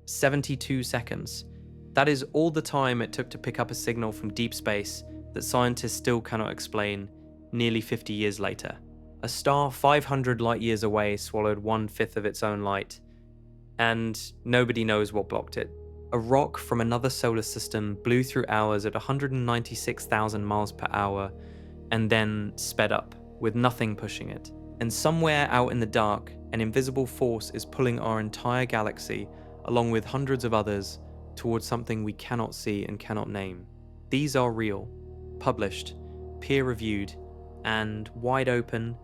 72 seconds. That is all the time it took to pick up a signal from deep space that scientists still cannot explain nearly 50 years later. A star 500 light years away swallowed 1/5 of its own light, and nobody knows what blocked it. A rock from another solar system blew through ours at 196,000 miles per hour and then sped up, with nothing pushing it. And somewhere out in the dark, an invisible force is pulling our entire galaxy, along with hundreds of others, towards something we cannot see and cannot name. These are real, published, peer-reviewed, and wide open.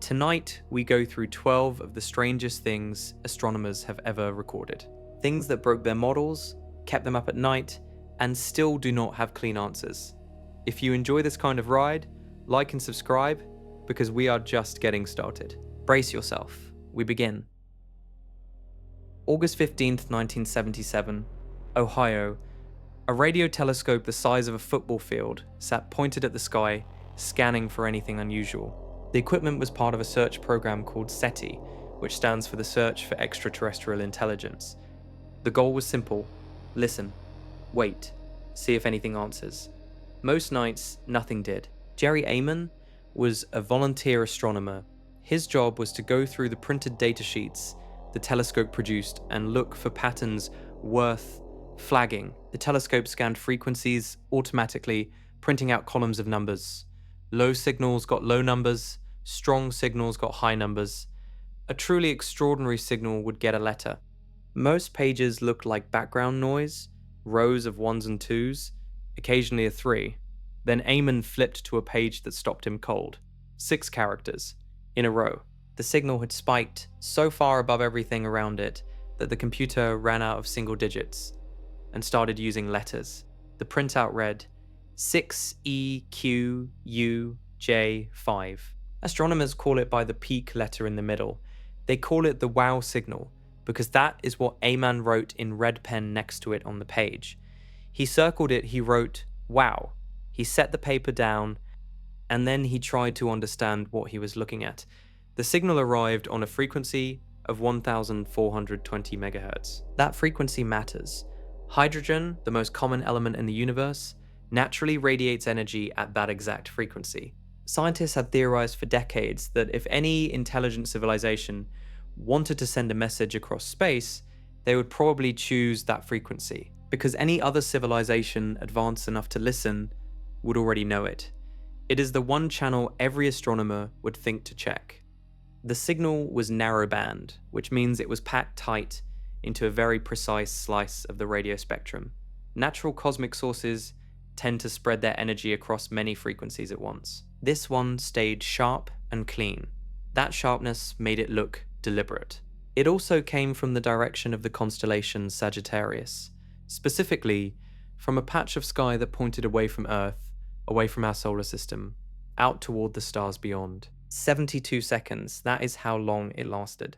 Tonight, we go through 12 of the strangest things astronomers have ever recorded. Things that broke their models, kept them up at night, and still do not have clean answers. If you enjoy this kind of ride, like and subscribe, because we are just getting started. Brace yourself. We begin. August 15th, 1977, Ohio. A radio telescope the size of a football field sat pointed at the sky, scanning for anything unusual. The equipment was part of a search program called SETI, which stands for the Search for Extraterrestrial Intelligence. The goal was simple: listen, wait, see if anything answers. Most nights, nothing did. Jerry Amon was a volunteer astronomer. His job was to go through the printed datasheets the telescope produced and look for patterns worth flagging. The telescope scanned frequencies automatically, printing out columns of numbers. Low signals got low numbers, strong signals got high numbers. A truly extraordinary signal would get a letter. Most pages looked like background noise, rows of ones and twos, occasionally a 3. Then Amon flipped to a page that stopped him cold. 6 characters, in a row. The signal had spiked so far above everything around it that the computer ran out of single digits and started using letters. The printout read 6EQUJ5. Astronomers call it by the peak letter in the middle. They call it the wow signal because that is what Amon wrote in red pen next to it on the page. He circled it, he wrote wow. He set the paper down, and then he tried to understand what he was looking at. The signal arrived on a frequency of 1420 megahertz. That frequency matters. Hydrogen, the most common element in the universe, naturally radiates energy at that exact frequency. Scientists had theorized for decades that if any intelligent civilization wanted to send a message across space, they would probably choose that frequency, because any other civilization advanced enough to listen would already know it. It is the one channel every astronomer would think to check. The signal was narrowband, which means it was packed tight into a very precise slice of the radio spectrum. Natural cosmic sources tend to spread their energy across many frequencies at once. This one stayed sharp and clean. That sharpness made it look deliberate. It also came from the direction of the constellation Sagittarius, specifically from a patch of sky that pointed away from Earth, away from our solar system, out toward the stars beyond. 72 seconds, that is how long it lasted.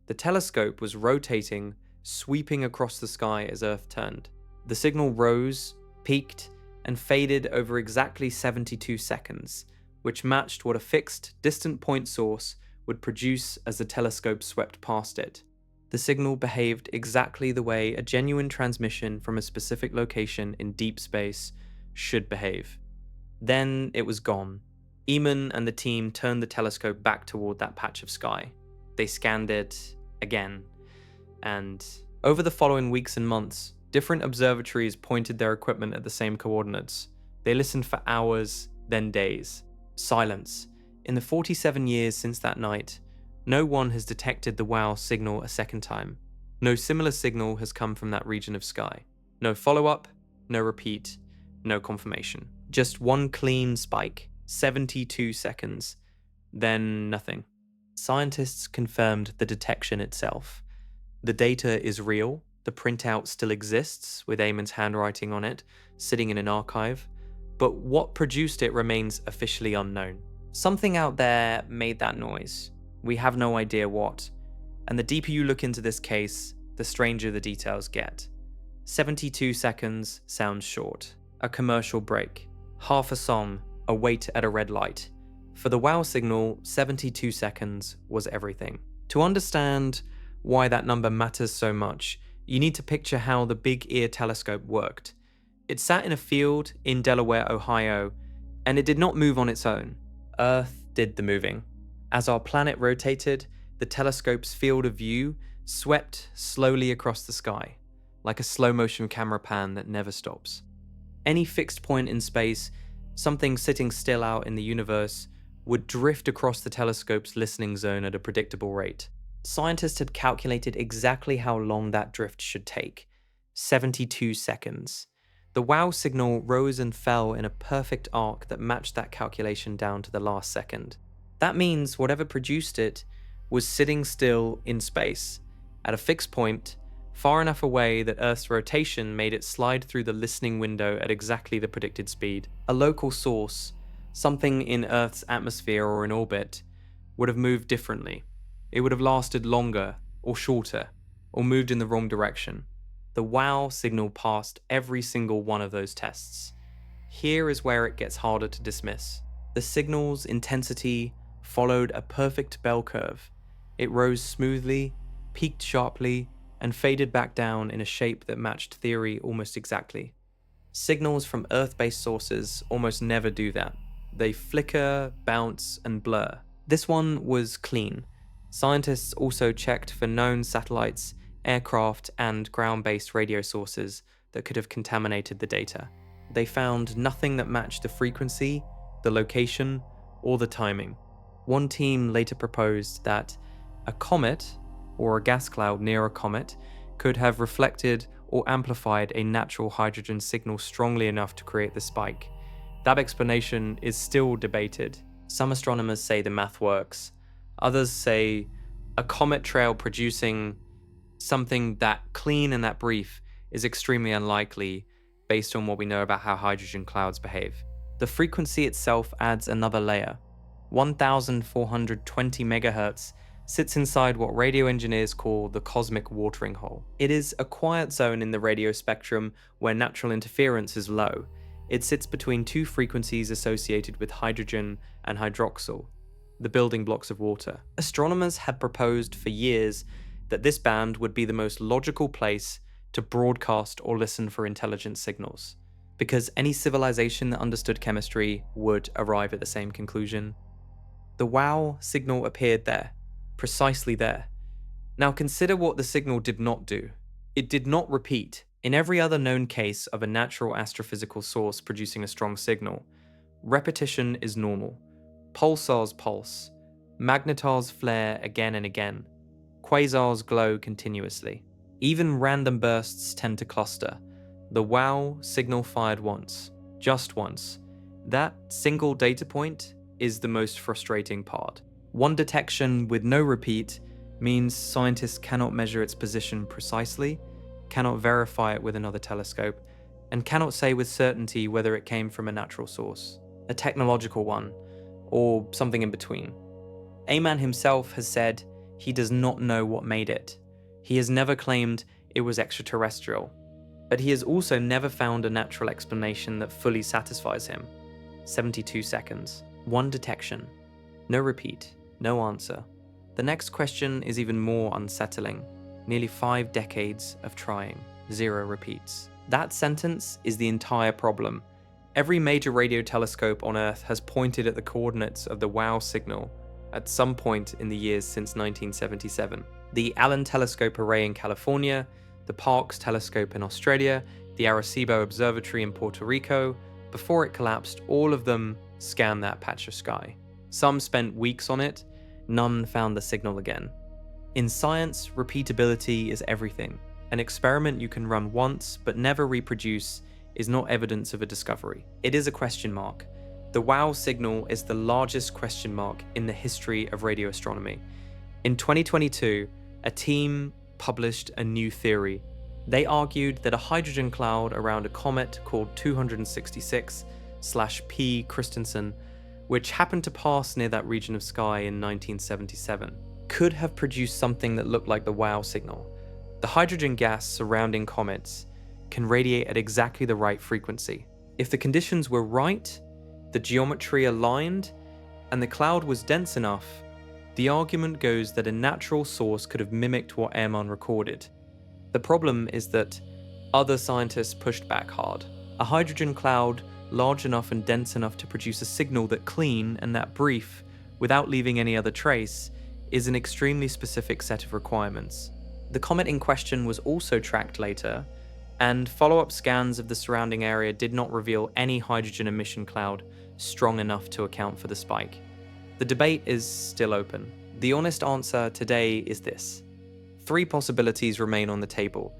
The telescope was rotating, sweeping across the sky as Earth turned. The signal rose, peaked, and faded over exactly 72 seconds, which matched what a fixed, distant point source would produce as the telescope swept past it. The signal behaved exactly the way a genuine transmission from a specific location in deep space should behave. Then it was gone. Eamon and the team turned the telescope back toward that patch of sky. They scanned it again, and over the following weeks and months, different observatories pointed their equipment at the same coordinates. They listened for hours, then days. Silence. In the 47 years since that night, no one has detected the wow signal a second time. No similar signal has come from that region of sky. No follow-up, no repeat, no confirmation. Just one clean spike, 72 seconds, then nothing. Scientists confirmed the detection itself. The data is real, the printout still exists with Amon's handwriting on it, sitting in an archive, but what produced it remains officially unknown. Something out there made that noise. We have no idea what, and the deeper you look into this case, the stranger the details get. 72 seconds sounds short. A commercial break. Half a song, a wait at a red light. For the wow signal, 72 seconds was everything. To understand why that number matters so much, You need to picture how the Big Ear telescope worked. It sat in a field in Delaware, Ohio, and it did not move on its own. Earth did the moving. As our planet rotated, the telescope's field of view swept slowly across the sky, like a slow-motion camera pan that never stops. Any fixed point in space, something sitting still out in the universe, would drift across the telescope's listening zone at a predictable rate. Scientists had calculated exactly how long that drift should take: 72 seconds. The WOW signal rose and fell in a perfect arc that matched that calculation down to the last second. That means whatever produced it was sitting still in space, at a fixed point, far enough away that Earth's rotation made it slide through the listening window at exactly the predicted speed. A local source, something in Earth's atmosphere or in orbit, would have moved differently. It would have lasted longer, or shorter, or moved in the wrong direction. The WOW signal passed every single one of those tests. Here is where it gets harder to dismiss. The signal's intensity followed a perfect bell curve. It rose smoothly, peaked sharply, and faded back down in a shape that matched theory almost exactly. Signals from Earth-based sources almost never do that. They flicker, bounce, and blur. This one was clean. Scientists also checked for known satellites, aircraft, and ground-based radio sources that could have contaminated the data. They found nothing that matched the frequency, the location, or the timing. One team later proposed that a comet, or a gas cloud near a comet, could have reflected or amplified a natural hydrogen signal strongly enough to create the spike. That explanation is still debated. Some astronomers say the math works. Others say a comet trail producing something that clean and that brief is extremely unlikely based on what we know about how hydrogen clouds behave. The frequency itself adds another layer. 1420 megahertz sits inside what radio engineers call the cosmic watering hole. It is a quiet zone in the radio spectrum where natural interference is low. It sits between two frequencies associated with hydrogen and hydroxyl, the building blocks of water. Astronomers had proposed for years that this band would be the most logical place to broadcast or listen for intelligent signals, because any civilization that understood chemistry would arrive at the same conclusion. The WOW signal appeared there, precisely there. Now consider what the signal did not do. It did not repeat. In every other known case of a natural astrophysical source producing a strong signal, repetition is normal. Pulsars pulse. Magnetars flare again and again. Quasars glow continuously. Even random bursts tend to cluster. The WOW signal fired once, just once. That single data point is the most frustrating part. One detection with no repeat means scientists cannot measure its position precisely, cannot verify it with another telescope, and cannot say with certainty whether it came from a natural source, a technological one, or something in between. Aman himself has said he does not know what made it. He has never claimed it was extraterrestrial, but he has also never found a natural explanation that fully satisfies him. 72 seconds, one detection, no repeat, no answer. The next question is even more unsettling. Nearly 5 decades of trying, 0 repeats. That sentence is the entire problem. Every major radio telescope on Earth has pointed at the coordinates of the WOW signal at some point in the years since 1977. The Allen Telescope Array in California, the Parkes Telescope in Australia, the Arecibo Observatory in Puerto Rico. Before it collapsed, all of them scanned that patch of sky. Some spent weeks on it, none found the signal again. In science, repeatability is everything. An experiment you can run once but never reproduce is not evidence of a discovery. It is a question mark. The WOW signal is the largest question mark in the history of radio astronomy. In 2022, a team published a new theory. They argued that a hydrogen cloud around a comet called 266/P Christensen, which happened to pass near that region of sky in 1977, could have produced something that looked like the WOW signal. The hydrogen gas surrounding comets can radiate at exactly the right frequency. If the conditions were right, the geometry aligned, and the cloud was dense enough, the argument goes that a natural source could have mimicked what Ehrman recorded. The problem is that other scientists pushed back hard. A hydrogen cloud large enough and dense enough to produce a signal that clean and that brief, without leaving any other trace, is an extremely specific set of requirements. The comet in question was also tracked later, and follow-up scans of the surrounding area did not reveal any hydrogen emission cloud strong enough to account for the spike. The debate is still open. The honest answer today is this. 3 possibilities remain on the table.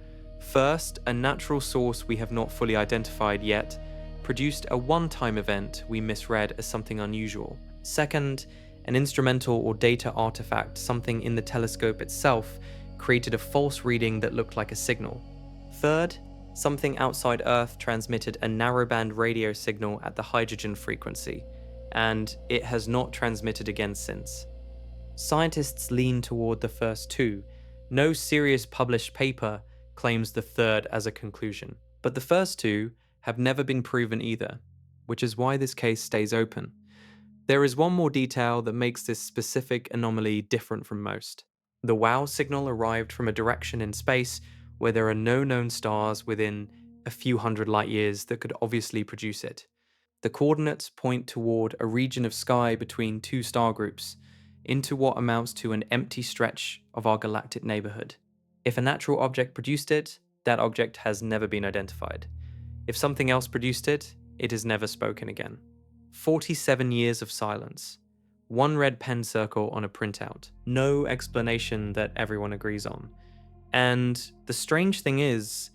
First, a natural source we have not fully identified yet produced a one-time event we misread as something unusual. Second, an instrumental or data artifact, something in the telescope itself, created a false reading that looked like a signal. Third, something outside Earth transmitted a narrowband radio signal at the hydrogen frequency, and it has not transmitted again since. Scientists lean toward the first 2. No serious published paper claims the third as a conclusion. But the first 2 have never been proven either, which is why this case stays open. There is one more detail that makes this specific anomaly different from most. The WOW signal arrived from a direction in space where there are no known stars within a few hundred light years that could obviously produce it. The coordinates point toward a region of sky between 2 star groups, into what amounts to an empty stretch of our galactic neighborhood. If a natural object produced it, that object has never been identified. If something else produced it, it is never spoken again. 47 years of silence. 1 red pen circle on a printout. No explanation that everyone agrees on. And the strange thing is,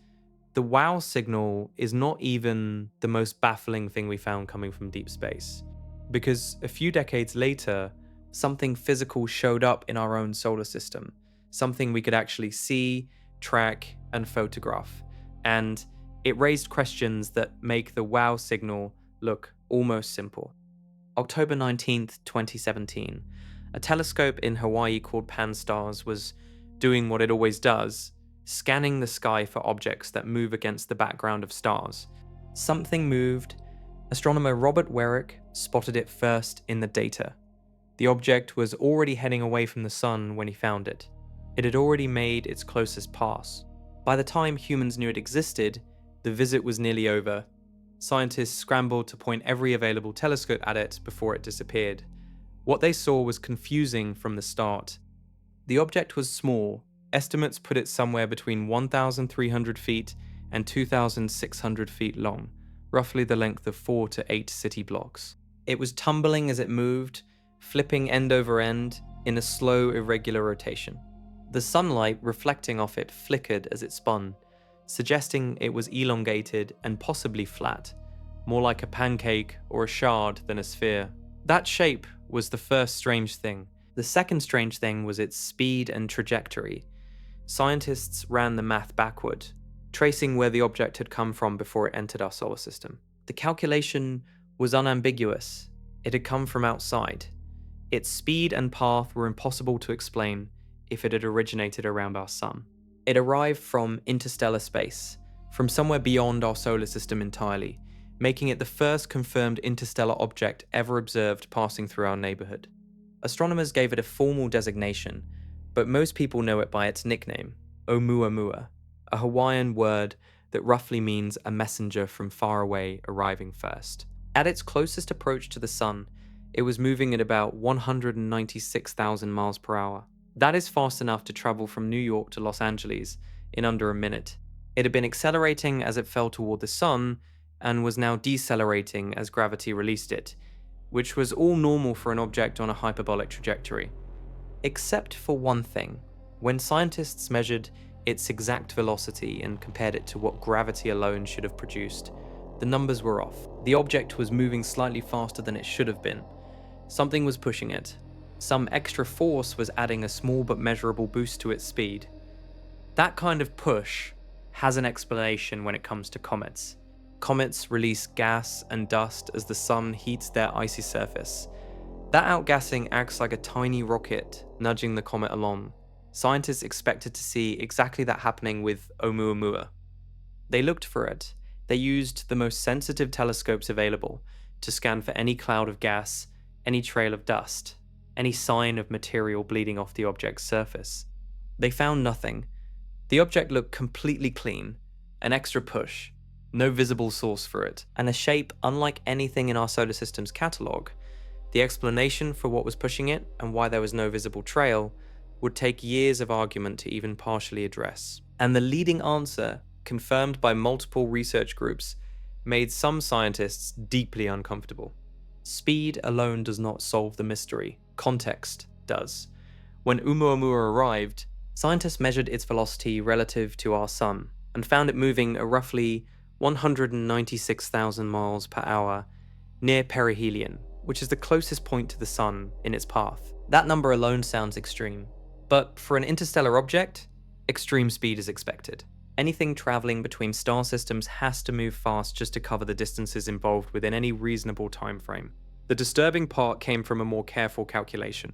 the WOW signal is not even the most baffling thing we found coming from deep space. Because a few decades later, something physical showed up in our own solar system. Something we could actually see, track, and photograph. And it raised questions that make the WOW signal look almost simple. October 19th, 2017. A telescope in Hawaii called Pan-STARRS was doing what it always does, scanning the sky for objects that move against the background of stars. Something moved. Astronomer Robert Werrick spotted it first in the data. The object was already heading away from the sun when he found it. It had already made its closest pass. By the time humans knew it existed, the visit was nearly over. Scientists scrambled to point every available telescope at it before it disappeared. What they saw was confusing from the start. The object was small. Estimates put it somewhere between 1,300 feet and 2,600 feet long, roughly the length of 4 to 8 city blocks. It was tumbling as it moved, flipping end over end in a slow, irregular rotation. The sunlight reflecting off it flickered as it spun, suggesting it was elongated and possibly flat, more like a pancake or a shard than a sphere. That shape was the first strange thing. The second strange thing was its speed and trajectory. Scientists ran the math backward, tracing where the object had come from before it entered our solar system. The calculation was unambiguous. It had come from outside. Its speed and path were impossible to explain if it had originated around our sun. It arrived from interstellar space, from somewhere beyond our solar system entirely, making it the first confirmed interstellar object ever observed passing through our neighborhood. Astronomers gave it a formal designation, but most people know it by its nickname, Oumuamua, a Hawaiian word that roughly means a messenger from far away arriving first. At its closest approach to the sun, it was moving at about 196,000 miles per hour. That is fast enough to travel from New York to Los Angeles in under a minute. It had been accelerating as it fell toward the sun and was now decelerating as gravity released it, which was all normal for an object on a hyperbolic trajectory. Except for one thing. When scientists measured its exact velocity and compared it to what gravity alone should have produced, the numbers were off. The object was moving slightly faster than it should have been. Something was pushing it. Some extra force was adding a small but measurable boost to its speed. That kind of push has an explanation when it comes to comets. Comets release gas and dust as the sun heats their icy surface. That outgassing acts like a tiny rocket, nudging the comet along. Scientists expected to see exactly that happening with Oumuamua. They looked for it. They used the most sensitive telescopes available to scan for any cloud of gas, any trail of dust, any sign of material bleeding off the object's surface. They found nothing. The object looked completely clean, an extra push, no visible source for it, and a shape unlike anything in our solar system's catalogue. The explanation for what was pushing it and why there was no visible trail would take years of argument to even partially address. And the leading answer, confirmed by multiple research groups, made some scientists deeply uncomfortable. Speed alone does not solve the mystery, context does. When Oumuamua arrived, scientists measured its velocity relative to our Sun and found it moving at roughly 196,000 miles per hour near perihelion, which is the closest point to the Sun in its path. That number alone sounds extreme, but for an interstellar object, extreme speed is expected. Anything traveling between star systems has to move fast just to cover the distances involved within any reasonable time frame. The disturbing part came from a more careful calculation.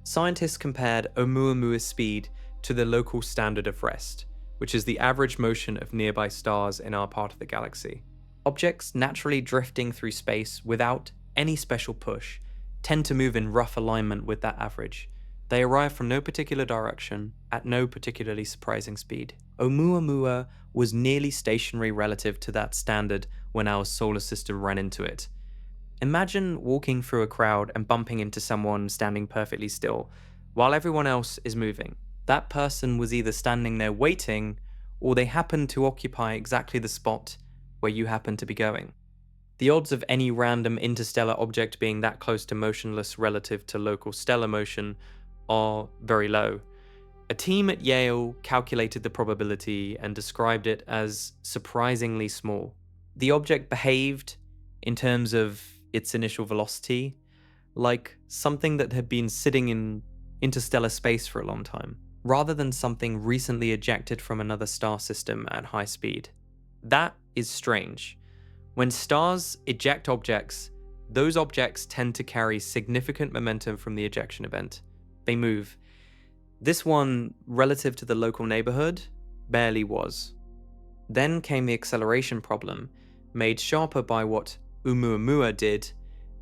Scientists compared Oumuamua's speed to the local standard of rest, which is the average motion of nearby stars in our part of the galaxy. Objects naturally drifting through space without any special push tend to move in rough alignment with that average. They arrive from no particular direction at no particularly surprising speed. Oumuamua was nearly stationary relative to that standard when our solar system ran into it. Imagine walking through a crowd and bumping into someone standing perfectly still while everyone else is moving. That person was either standing there waiting, or they happened to occupy exactly the spot where you happen to be going. The odds of any random interstellar object being that close to motionless relative to local stellar motion are very low. A team at Yale calculated the probability and described it as surprisingly small. The object behaved, in terms of its initial velocity, like something that had been sitting in interstellar space for a long time, rather than something recently ejected from another star system at high speed. That is strange. When stars eject objects, those objects tend to carry significant momentum from the ejection event. They move. This one, relative to the local neighborhood, barely was. Then came the acceleration problem, made sharper by what Oumuamua did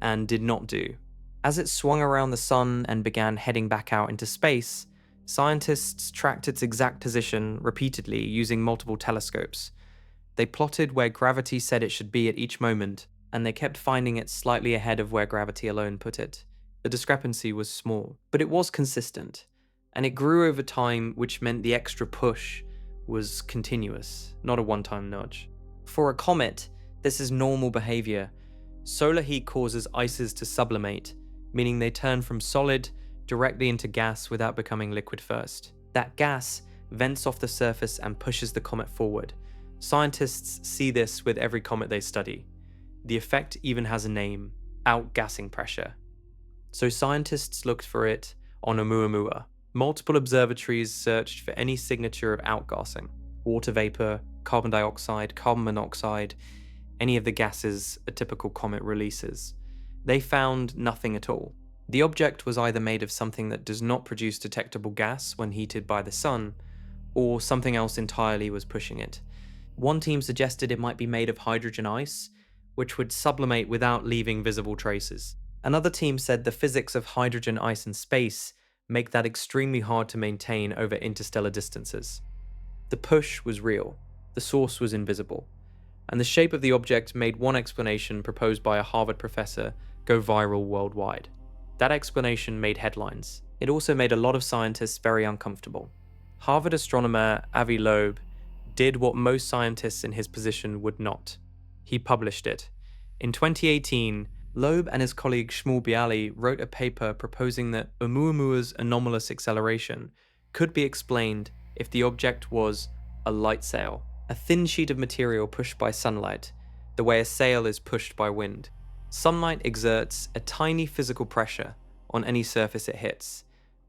and did not do. As it swung around the Sun and began heading back out into space, scientists tracked its exact position repeatedly using multiple telescopes. They plotted where gravity said it should be at each moment, and they kept finding it slightly ahead of where gravity alone put it. The discrepancy was small, but it was consistent, and it grew over time, which meant the extra push was continuous, not a one-time nudge. For a comet, this is normal behavior. Solar heat causes ices to sublimate, meaning they turn from solid directly into gas without becoming liquid first. That gas vents off the surface and pushes the comet forward. Scientists see this with every comet they study. The effect even has a name: outgassing pressure. So scientists looked for it on Oumuamua. Multiple observatories searched for any signature of outgassing: water vapor, carbon dioxide, carbon monoxide, any of the gases a typical comet releases. They found nothing at all. The object was either made of something that does not produce detectable gas when heated by the sun, or something else entirely was pushing it. One team suggested it might be made of hydrogen ice, which would sublimate without leaving visible traces. Another team said the physics of hydrogen ice in space make that extremely hard to maintain over interstellar distances. The push was real, the source was invisible, and the shape of the object made one explanation proposed by a Harvard professor go viral worldwide. That explanation made headlines. It also made a lot of scientists very uncomfortable. Harvard astronomer Avi Loeb did what most scientists in his position would not. He published it. In 2018, Loeb and his colleague Shmuel Bialy wrote a paper proposing that Oumuamua's anomalous acceleration could be explained if the object was a light sail, a thin sheet of material pushed by sunlight, the way a sail is pushed by wind. Sunlight exerts a tiny physical pressure on any surface it hits.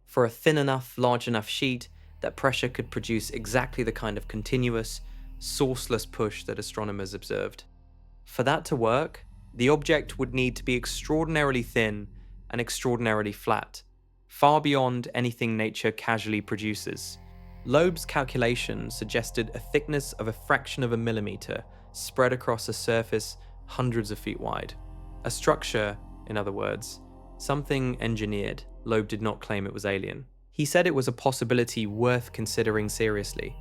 For a thin enough, large enough sheet, that pressure could produce exactly the kind of continuous, sourceless push that astronomers observed. For that to work, the object would need to be extraordinarily thin and extraordinarily flat, far beyond anything nature casually produces. Loeb's calculation suggested a thickness of a fraction of a millimeter spread across a surface hundreds of feet wide. A structure, in other words, something engineered. Loeb did not claim it was alien. He said it was a possibility worth considering seriously,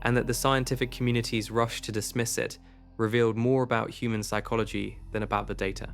and that the scientific community's rush to dismiss it revealed more about human psychology than about the data.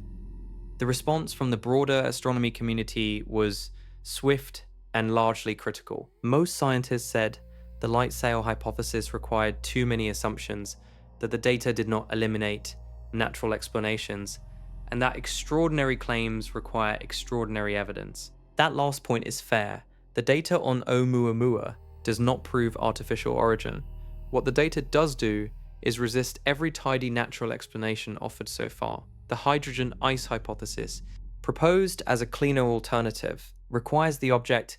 The response from the broader astronomy community was swift and largely critical. Most scientists said the light sail hypothesis required too many assumptions, that the data did not eliminate natural explanations, and that extraordinary claims require extraordinary evidence. That last point is fair. The data on Oumuamua does not prove artificial origin. What the data does do is resist every tidy natural explanation offered so far. The hydrogen ice hypothesis, proposed as a cleaner alternative, requires the object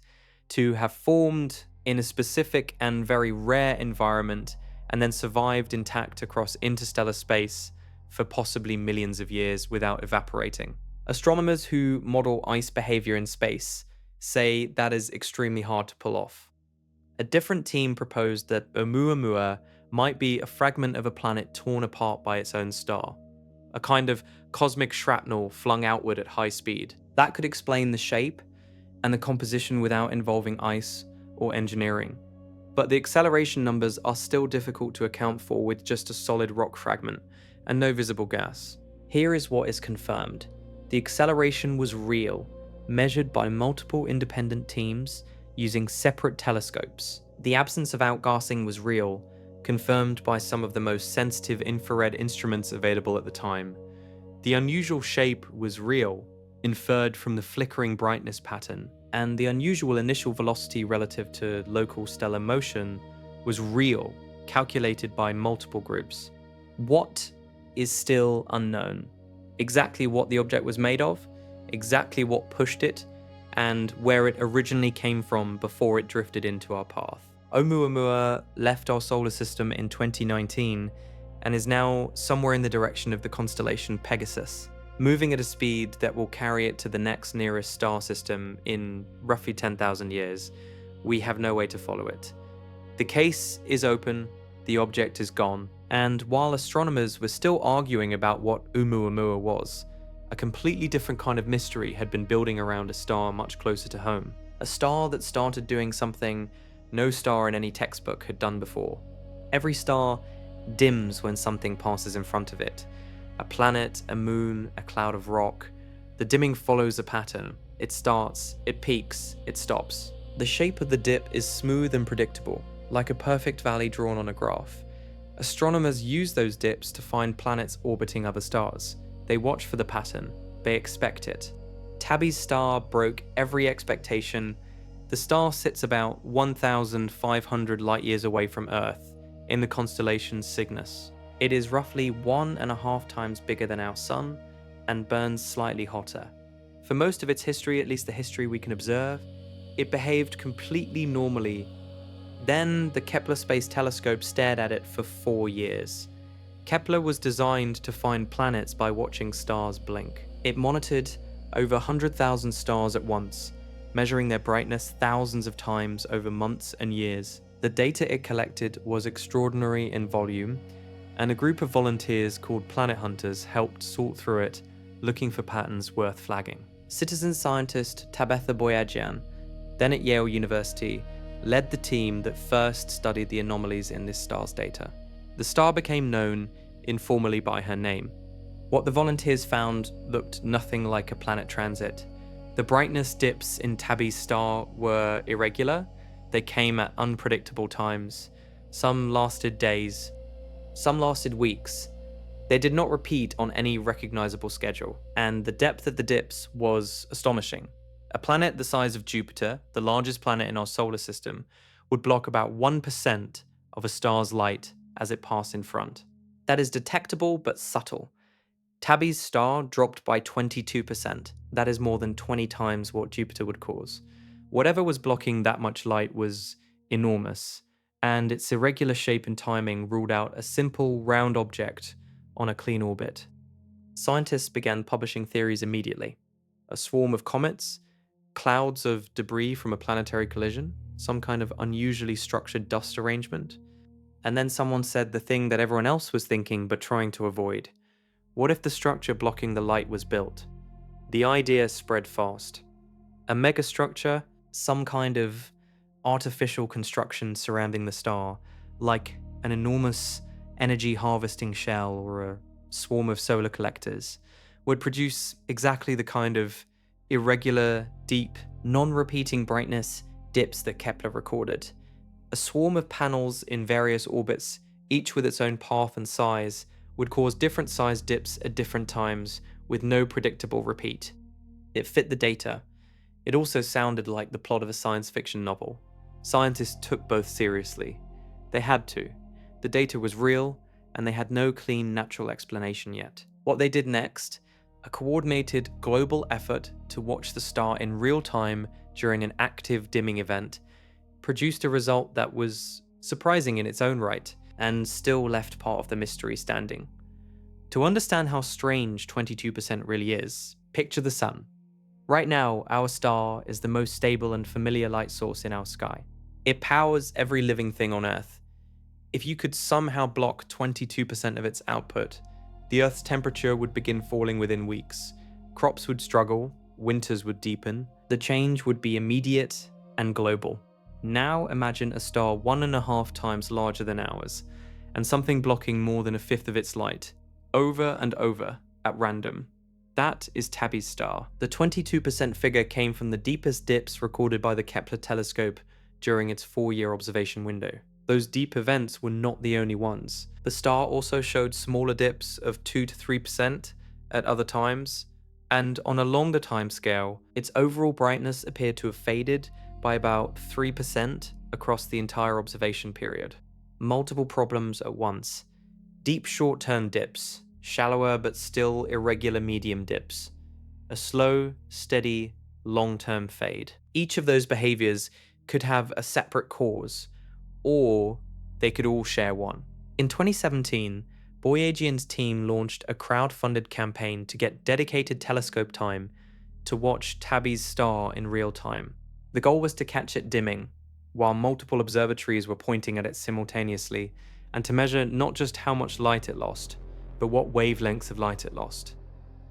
to have formed in a specific and very rare environment and then survived intact across interstellar space for possibly millions of years without evaporating. Astronomers who model ice behavior in space say that is extremely hard to pull off. A different team proposed that Oumuamua might be a fragment of a planet torn apart by its own star, a kind of cosmic shrapnel flung outward at high speed. That could explain the shape and the composition without involving ice or engineering. But the acceleration numbers are still difficult to account for with just a solid rock fragment and no visible gas. Here is what is confirmed. The acceleration was real, measured by multiple independent teams using separate telescopes. The absence of outgassing was real, confirmed by some of the most sensitive infrared instruments available at the time. The unusual shape was real, inferred from the flickering brightness pattern, and the unusual initial velocity relative to local stellar motion was real, calculated by multiple groups. What is still unknown? Exactly what the object was made of, exactly what pushed it, and where it originally came from before it drifted into our path. Oumuamua left our solar system in 2019 and is now somewhere in the direction of the constellation Pegasus, moving at a speed that will carry it to the next nearest star system in roughly 10,000 years. We have no way to follow it. The case is open, the object is gone, and while astronomers were still arguing about what Oumuamua was, a completely different kind of mystery had been building around a star much closer to home. A star that started doing something no star in any textbook had done before. Every star dims when something passes in front of it. A planet, a moon, a cloud of rock. The dimming follows a pattern. It starts, it peaks, it stops. The shape of the dip is smooth and predictable, like a perfect valley drawn on a graph. Astronomers use those dips to find planets orbiting other stars. They watch for the pattern. They expect it. Tabby's star broke every expectation. The star sits about 1,500 light years away from Earth, in the constellation Cygnus. It is roughly 1.5 times bigger than our Sun, and burns slightly hotter. For most of its history, at least the history we can observe, it behaved completely normally. Then the Kepler Space Telescope stared at it for 4 years. Kepler was designed to find planets by watching stars blink. It monitored over 100,000 stars at once, measuring their brightness thousands of times over months and years. The data it collected was extraordinary in volume, and a group of volunteers called Planet Hunters helped sort through it, looking for patterns worth flagging. Citizen scientist Tabetha Boyajian, then at Yale University, led the team that first studied the anomalies in this star's data. The star became known informally by her name. What the volunteers found looked nothing like a planet transit. The brightness dips in Tabby's star were irregular. They came at unpredictable times. Some lasted days, some lasted weeks. They did not repeat on any recognizable schedule, and the depth of the dips was astonishing. A planet the size of Jupiter, the largest planet in our solar system, would block about 1% of a star's light as it passed in front. That is detectable but subtle. Tabby's star dropped by 22%. That is more than 20 times what Jupiter would cause. Whatever was blocking that much light was enormous, and its irregular shape and timing ruled out a simple, round object on a clean orbit. Scientists began publishing theories immediately. A swarm of comets, clouds of debris from a planetary collision, some kind of unusually structured dust arrangement. And then someone said the thing that everyone else was thinking but trying to avoid. What if the structure blocking the light was built? The idea spread fast. A megastructure, some kind of artificial construction surrounding the star, like an enormous energy harvesting shell or a swarm of solar collectors would produce exactly the kind of irregular, deep, non-repeating brightness dips that Kepler recorded. A swarm of panels in various orbits, each with its own path and size, would cause different sized dips at different times with no predictable repeat. It fit the data. It also sounded like the plot of a science fiction novel. Scientists took both seriously. They had to. The data was real, and they had no clean natural explanation yet. What they did next, a coordinated global effort to watch the star in real time during an active dimming event, produced a result that was surprising in its own right, and still left part of the mystery standing. To understand how strange 22% really is, picture the sun. Right now, our star is the most stable and familiar light source in our sky. It powers every living thing on Earth. If you could somehow block 22% of its output, the Earth's temperature would begin falling within weeks. Crops would struggle, winters would deepen. The change would be immediate and global. Now imagine a star 1.5 times larger than ours, and something blocking more than a fifth of its light, over and over, at random. That is Tabby's star. The 22% figure came from the deepest dips recorded by the Kepler telescope during its 4-year observation window. Those deep events were not the only ones. The star also showed smaller dips of 2 to 3% at other times, and on a longer time scale, its overall brightness appeared to have faded by about 3% across the entire observation period. Multiple problems at once. Deep short-term dips, shallower but still irregular medium dips. A slow, steady, long-term fade. Each of those behaviors could have a separate cause, or they could all share one. In 2017, Boyajian's team launched a crowd-funded campaign to get dedicated telescope time to watch Tabby's star in real time. The goal was to catch it dimming, while multiple observatories were pointing at it simultaneously, and to measure not just how much light it lost, but what wavelengths of light it lost.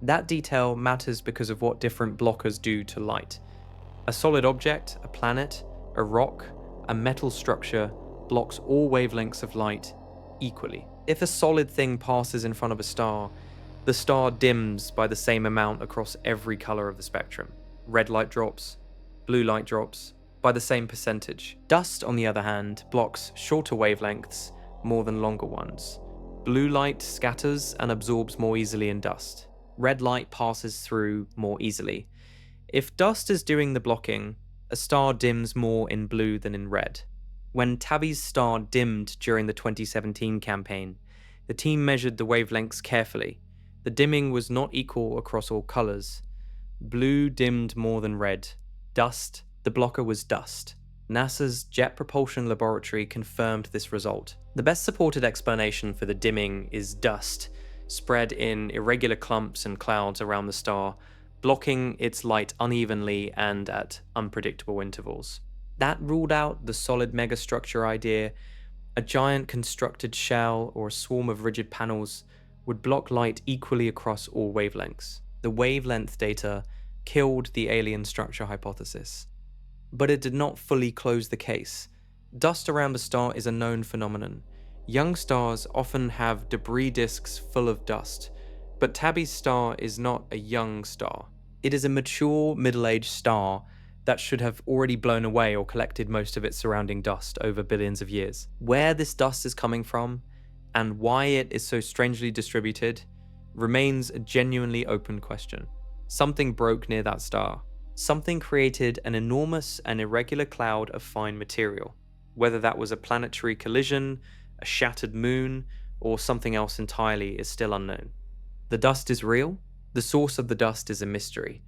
That detail matters because of what different blockers do to light. A solid object, a planet, a rock, a metal structure blocks all wavelengths of light equally. If a solid thing passes in front of a star, the star dims by the same amount across every color of the spectrum. Red light drops, blue light drops, by the same percentage. Dust, on the other hand, blocks shorter wavelengths more than longer ones. Blue light scatters and absorbs more easily in dust. Red light passes through more easily. If dust is doing the blocking, a star dims more in blue than in red. When Tabby's star dimmed during the 2017 campaign, the team measured the wavelengths carefully. The dimming was not equal across all colors. Blue dimmed more than red. Dust, the blocker was dust. NASA's Jet Propulsion Laboratory confirmed this result. The best supported explanation for the dimming is dust, spread in irregular clumps and clouds around the star, blocking its light unevenly and at unpredictable intervals. That ruled out the solid megastructure idea. A giant constructed shell or a swarm of rigid panels would block light equally across all wavelengths. The wavelength data killed the alien structure hypothesis. But it did not fully close the case. Dust around a star is a known phenomenon. Young stars often have debris disks full of dust, but Tabby's star is not a young star. It is a mature, middle-aged star that should have already blown away or collected most of its surrounding dust over billions of years. Where this dust is coming from, and why it is so strangely distributed, remains a genuinely open question. Something broke near that star. Something created an enormous and irregular cloud of fine material. Whether that was a planetary collision, a shattered moon, or something else entirely is still unknown. The dust is real, the source of the dust is a mystery,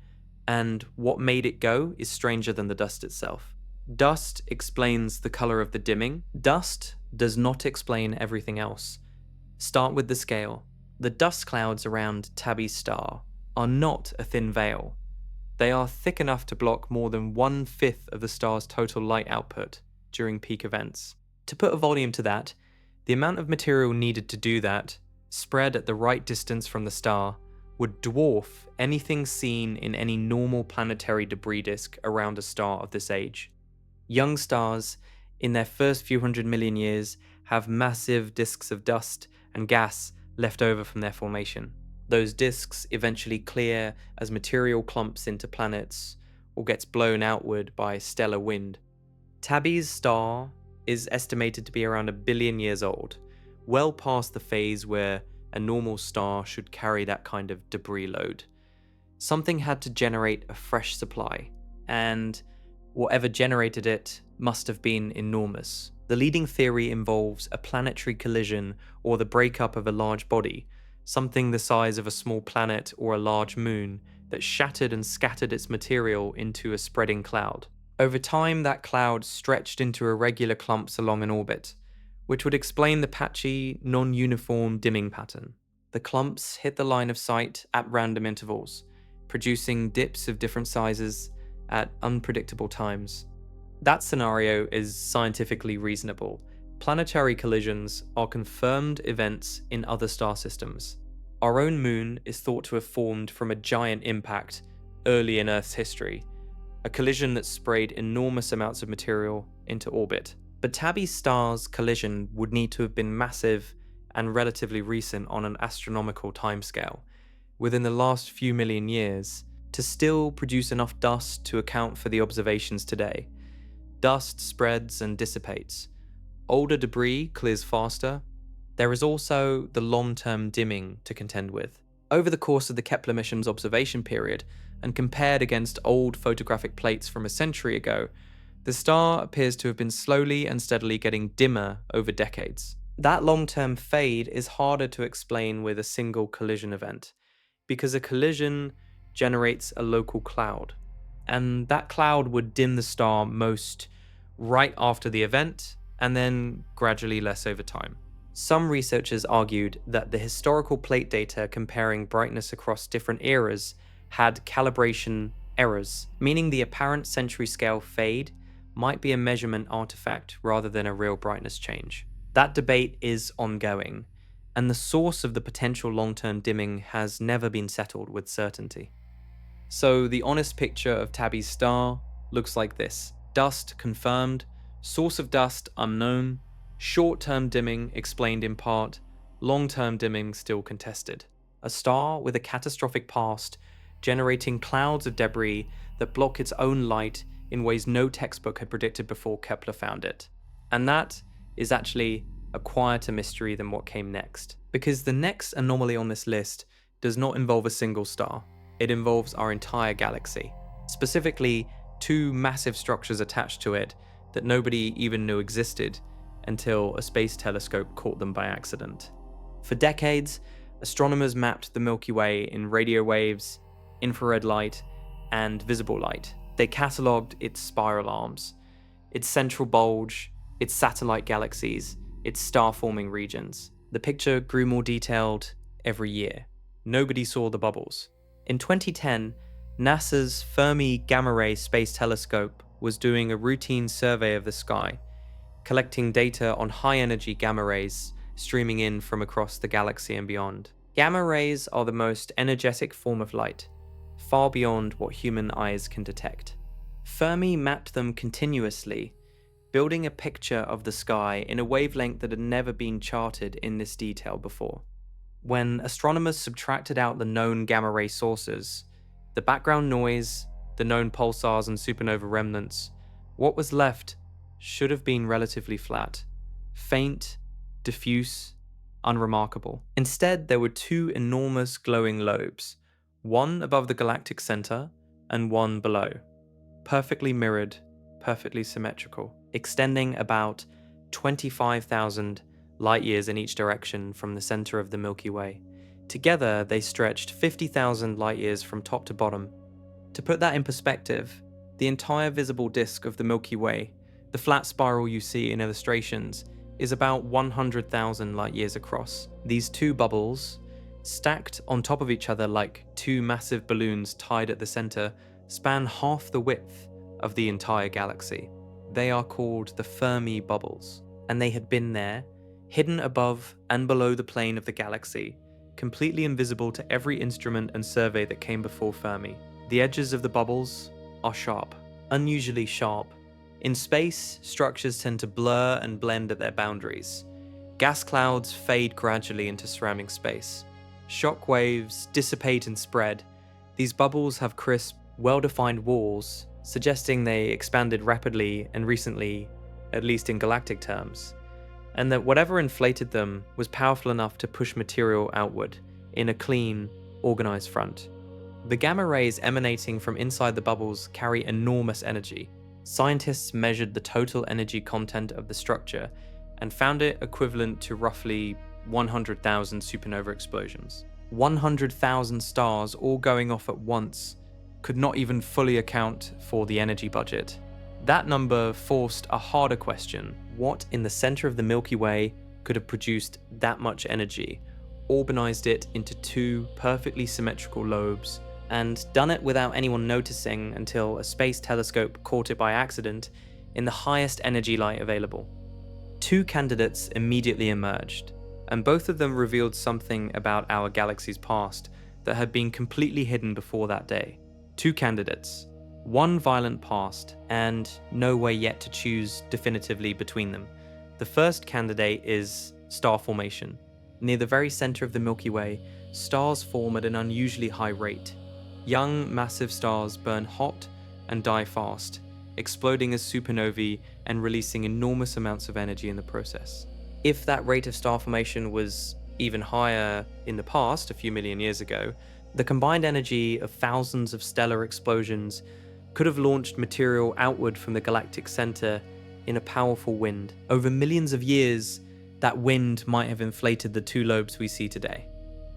and what made it go is stranger than the dust itself. Dust explains the color of the dimming. Dust does not explain everything else. Start with the scale. The dust clouds around Tabby's star are not a thin veil. They are thick enough to block more than 1/5 of the star's total light output during peak events. To put a volume to that, the amount of material needed to do that, spread at the right distance from the star, would dwarf anything seen in any normal planetary debris disk around a star of this age. Young stars, in their first few hundred million years, have massive disks of dust and gas left over from their formation. Those disks eventually clear as material clumps into planets or gets blown outward by stellar wind. Tabby's star is estimated to be around 1 billion years old, well past the phase where a normal star should carry that kind of debris load. Something had to generate a fresh supply, and whatever generated it must have been enormous. The leading theory involves a planetary collision or the breakup of a large body, something the size of a small planet or a large moon, that shattered and scattered its material into a spreading cloud. Over time, that cloud stretched into irregular clumps along an orbit, which would explain the patchy, non-uniform dimming pattern. The clumps hit the line of sight at random intervals, producing dips of different sizes at unpredictable times. That scenario is scientifically reasonable. Planetary collisions are confirmed events in other star systems. Our own moon is thought to have formed from a giant impact early in Earth's history, a collision that sprayed enormous amounts of material into orbit. But Tabby's star's collision would need to have been massive and relatively recent on an astronomical timescale, within the last few million years, to still produce enough dust to account for the observations today. Dust spreads and dissipates. Older debris clears faster. There is also the long-term dimming to contend with. Over the course of the Kepler mission's observation period, and compared against old photographic plates from a century ago, the star appears to have been slowly and steadily getting dimmer over decades. That long-term fade is harder to explain with a single collision event, because a collision generates a local cloud, and that cloud would dim the star most right after the event, and then gradually less over time. Some researchers argued that the historical plate data comparing brightness across different eras had calibration errors, meaning the apparent century scale fade might be a measurement artifact rather than a real brightness change. That debate is ongoing, and the source of the potential long-term dimming has never been settled with certainty. So the honest picture of Tabby's star looks like this: dust confirmed, source of dust unknown, short-term dimming explained in part, long-term dimming still contested. A star with a catastrophic past, generating clouds of debris that block its own light in ways no textbook had predicted before Kepler found it. And that is actually a quieter mystery than what came next, because the next anomaly on this list does not involve a single star. It involves our entire galaxy, specifically two massive structures attached to it that nobody even knew existed until a space telescope caught them by accident. For decades, astronomers mapped the Milky Way in radio waves, infrared light, and visible light. They catalogued its spiral arms, its central bulge, its satellite galaxies, its star-forming regions. The picture grew more detailed every year. Nobody saw the bubbles. In 2010, NASA's Fermi Gamma Ray Space Telescope was doing a routine survey of the sky, collecting data on high-energy gamma rays streaming in from across the galaxy and beyond. Gamma rays are the most energetic form of light, far beyond what human eyes can detect. Fermi mapped them continuously, building a picture of the sky in a wavelength that had never been charted in this detail before. When astronomers subtracted out the known gamma ray sources, the background noise, the known pulsars and supernova remnants, what was left should have been relatively flat, faint, diffuse, unremarkable. Instead, there were two enormous glowing lobes, one above the galactic center and one below, perfectly mirrored, perfectly symmetrical, extending about 25,000 light years in each direction from the center of the Milky Way. Together, they stretched 50,000 light years from top to bottom. To put that in perspective, the entire visible disk of the Milky Way, the flat spiral you see in illustrations, is about 100,000 light years across. These two bubbles, stacked on top of each other like two massive balloons tied at the center, span half the width of the entire galaxy. They are called the Fermi bubbles, and they had been there, hidden above and below the plane of the galaxy, completely invisible to every instrument and survey that came before Fermi. The edges of the bubbles are sharp, unusually sharp. In space, structures tend to blur and blend at their boundaries. Gas clouds fade gradually into surrounding space. Shock waves dissipate and spread. These bubbles have crisp, well-defined walls, suggesting they expanded rapidly and recently, at least in galactic terms, and that whatever inflated them was powerful enough to push material outward in a clean, organized front. The gamma rays emanating from inside the bubbles carry enormous energy. Scientists measured the total energy content of the structure and found it equivalent to roughly 100,000 supernova explosions. 100,000 stars all going off at once could not even fully account for the energy budget. That number forced a harder question. What in the center of the Milky Way could have produced that much energy, organized it into two perfectly symmetrical lobes, and done it without anyone noticing until a space telescope caught it by accident in the highest energy light available? Two candidates immediately emerged, and both of them revealed something about our galaxy's past that had been completely hidden before that day. Two candidates, one violent past, and no way yet to choose definitively between them. The first candidate is star formation. Near the very center of the Milky Way, stars form at an unusually high rate. Young, massive stars burn hot and die fast, exploding as supernovae and releasing enormous amounts of energy in the process. If that rate of star formation was even higher in the past, a few million years ago, the combined energy of thousands of stellar explosions could have launched material outward from the galactic center in a powerful wind. Over millions of years, that wind might have inflated the two lobes we see today.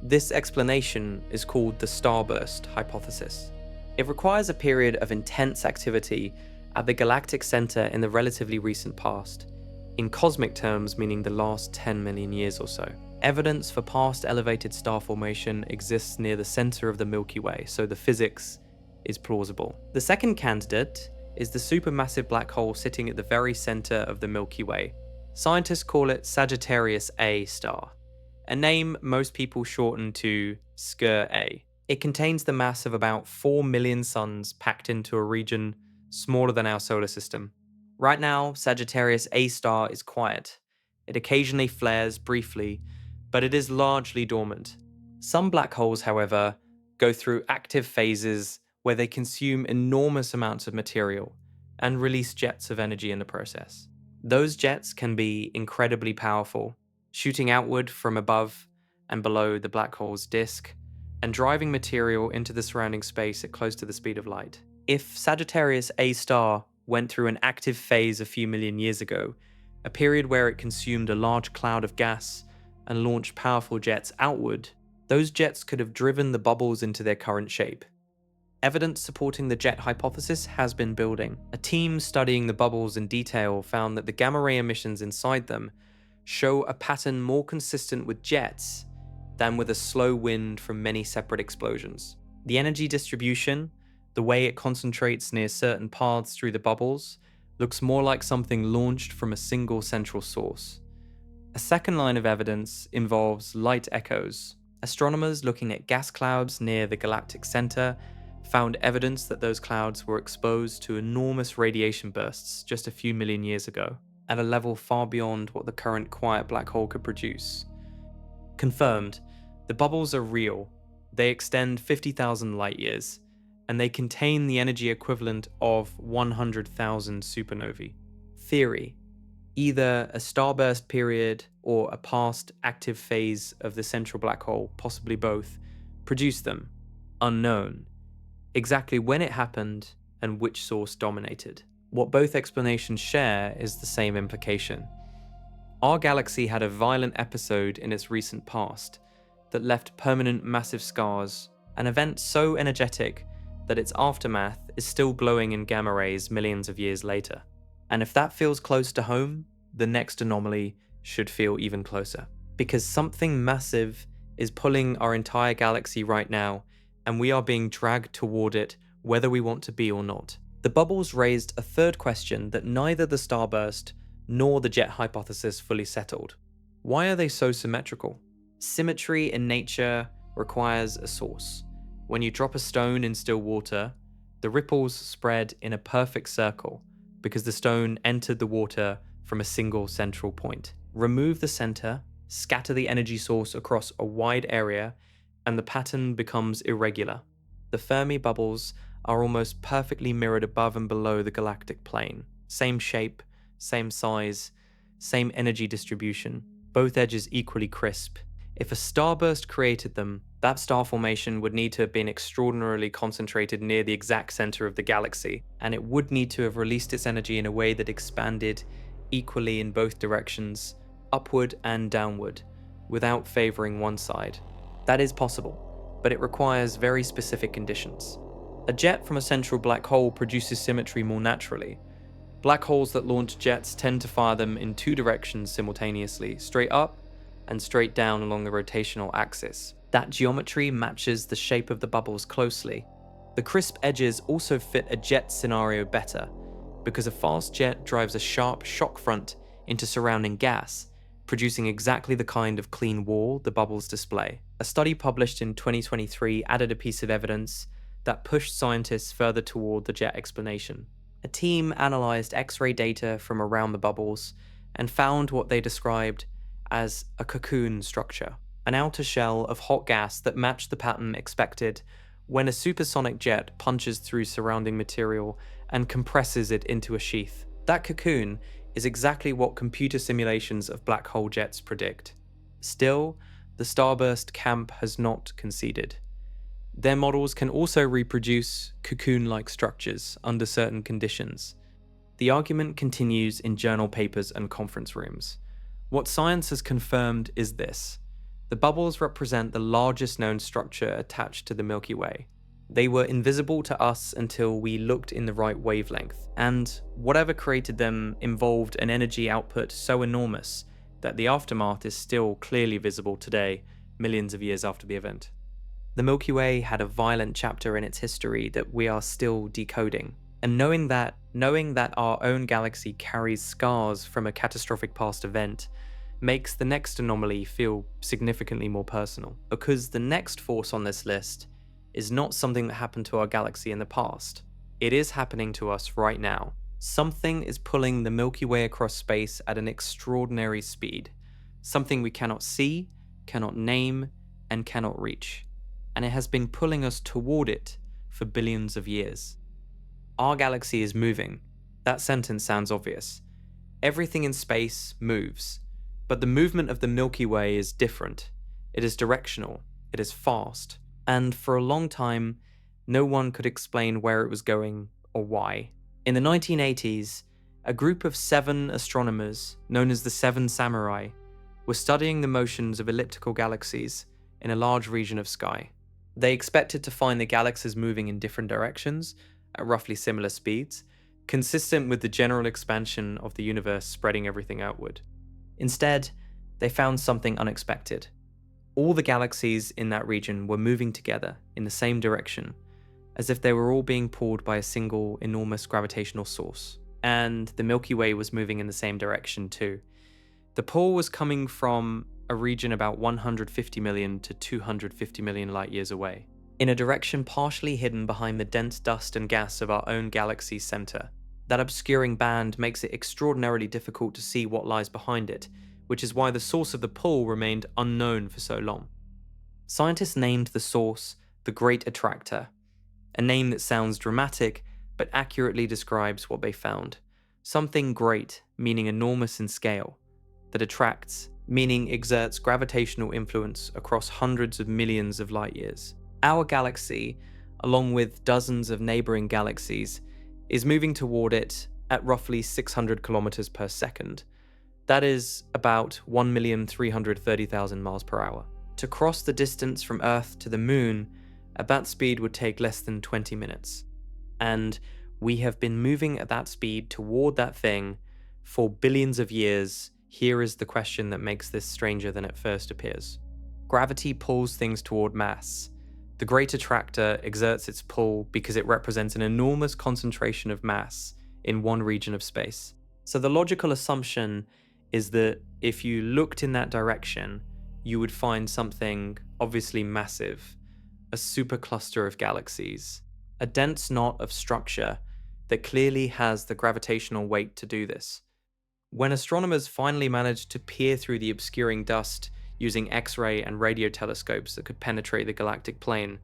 This explanation is called the starburst hypothesis. It requires a period of intense activity at the galactic center in the relatively recent past, in cosmic terms meaning the last 10 million years or so. Evidence for past elevated star formation exists near the center of the Milky Way, so the physics is plausible. The second candidate is the supermassive black hole sitting at the very center of the Milky Way. Scientists call it Sagittarius A star, a name most people shorten to SCR-A. It contains the mass of about 4 million suns packed into a region smaller than our solar system. Right now, Sagittarius A star is quiet. It occasionally flares briefly, but it is largely dormant. Some black holes, however, go through active phases where they consume enormous amounts of material and release jets of energy in the process. Those jets can be incredibly powerful, shooting outward from above and below the black hole's disk and driving material into the surrounding space at close to the speed of light. If Sagittarius A star went through an active phase a few million years ago, a period where it consumed a large cloud of gas and launched powerful jets outward, those jets could have driven the bubbles into their current shape. Evidence supporting the jet hypothesis has been building. A team studying the bubbles in detail found that the gamma ray emissions inside them show a pattern more consistent with jets than with a slow wind from many separate explosions. The energy distribution, the way it concentrates near certain paths through the bubbles, looks more like something launched from a single central source. A second line of evidence involves light echoes. Astronomers looking at gas clouds near the galactic center found evidence that those clouds were exposed to enormous radiation bursts just a few million years ago, at a level far beyond what the current quiet black hole could produce. Confirmed, the bubbles are real. They extend 50,000 light years, and they contain the energy equivalent of 100,000 supernovae. Theory: either a starburst period or a past active phase of the central black hole, possibly both, produced them. Unknown. Exactly when it happened and which source dominated. What both explanations share is the same implication. Our galaxy had a violent episode in its recent past that left permanent massive scars, an event so energetic that its aftermath is still glowing in gamma rays millions of years later. And if that feels close to home, the next anomaly should feel even closer. Because something massive is pulling our entire galaxy right now, and we are being dragged toward it whether we want to be or not. The bubbles raised a third question that neither the starburst nor the jet hypothesis fully settled. Why are they so symmetrical? Symmetry in nature requires a source. When you drop a stone in still water, the ripples spread in a perfect circle because the stone entered the water from a single central point. Remove the center, scatter the energy source across a wide area, and the pattern becomes irregular. The Fermi bubbles are almost perfectly mirrored above and below the galactic plane. Same shape, same size, same energy distribution, both edges equally crisp. If a starburst created them, that star formation would need to have been extraordinarily concentrated near the exact center of the galaxy, and it would need to have released its energy in a way that expanded equally in both directions, upward and downward, without favoring one side. That is possible, but it requires very specific conditions. A jet from a central black hole produces symmetry more naturally. Black holes that launch jets tend to fire them in two directions simultaneously, straight up and straight down along the rotational axis. That geometry matches the shape of the bubbles closely. The crisp edges also fit a jet scenario better, because a fast jet drives a sharp shock front into surrounding gas, producing exactly the kind of clean wall the bubbles display. A study published in 2023 added a piece of evidence that pushed scientists further toward the jet explanation. A team analyzed X-ray data from around the bubbles and found what they described as a cocoon structure, an outer shell of hot gas that matched the pattern expected when a supersonic jet punches through surrounding material and compresses it into a sheath. That cocoon is exactly what computer simulations of black hole jets predict. Still, the starburst camp has not conceded. Their models can also reproduce cocoon-like structures under certain conditions. The argument continues in journal papers and conference rooms. What science has confirmed is this: the bubbles represent the largest known structure attached to the Milky Way. They were invisible to us until we looked in the right wavelength, and whatever created them involved an energy output so enormous that the aftermath is still clearly visible today, millions of years after the event. The Milky Way had a violent chapter in its history that we are still decoding. And knowing that our own galaxy carries scars from a catastrophic past event makes the next anomaly feel significantly more personal. Because the next force on this list is not something that happened to our galaxy in the past. It is happening to us right now. Something is pulling the Milky Way across space at an extraordinary speed. Something we cannot see, cannot name, and cannot reach. And it has been pulling us toward it for billions of years. Our galaxy is moving. That sentence sounds obvious. Everything in space moves, but the movement of the Milky Way is different. It is directional, it is fast, and for a long time, no one could explain where it was going or why. In the 1980s, a group of 7 astronomers, known as the Seven Samurai, were studying the motions of elliptical galaxies in a large region of sky. They expected to find the galaxies moving in different directions at roughly similar speeds, consistent with the general expansion of the universe spreading everything outward. Instead, they found something unexpected. All the galaxies in that region were moving together in the same direction, as if they were all being pulled by a single enormous gravitational source. And the Milky Way was moving in the same direction too. The pull was coming from a region about 150 million to 250 million light years away, in a direction partially hidden behind the dense dust and gas of our own galaxy's center. That obscuring band makes it extraordinarily difficult to see what lies behind it, which is why the source of the pull remained unknown for so long. Scientists named the source the Great Attractor, a name that sounds dramatic but accurately describes what they found. Something great, meaning enormous in scale, that attracts, meaning exerts gravitational influence across hundreds of millions of light years. Our galaxy, along with dozens of neighboring galaxies, is moving toward it at roughly 600 kilometers per second. That is about 1,330,000 miles per hour. To cross the distance from Earth to the Moon at that speed would take less than 20 minutes. And we have been moving at that speed toward that thing for billions of years. Here is the question that makes this stranger than it first appears. Gravity pulls things toward mass. The Great Attractor exerts its pull because it represents an enormous concentration of mass in one region of space. So the logical assumption is that if you looked in that direction, you would find something obviously massive, a supercluster of galaxies, a dense knot of structure that clearly has the gravitational weight to do this. When astronomers finally managed to peer through the obscuring dust using X-ray and radio telescopes that could penetrate the galactic plane,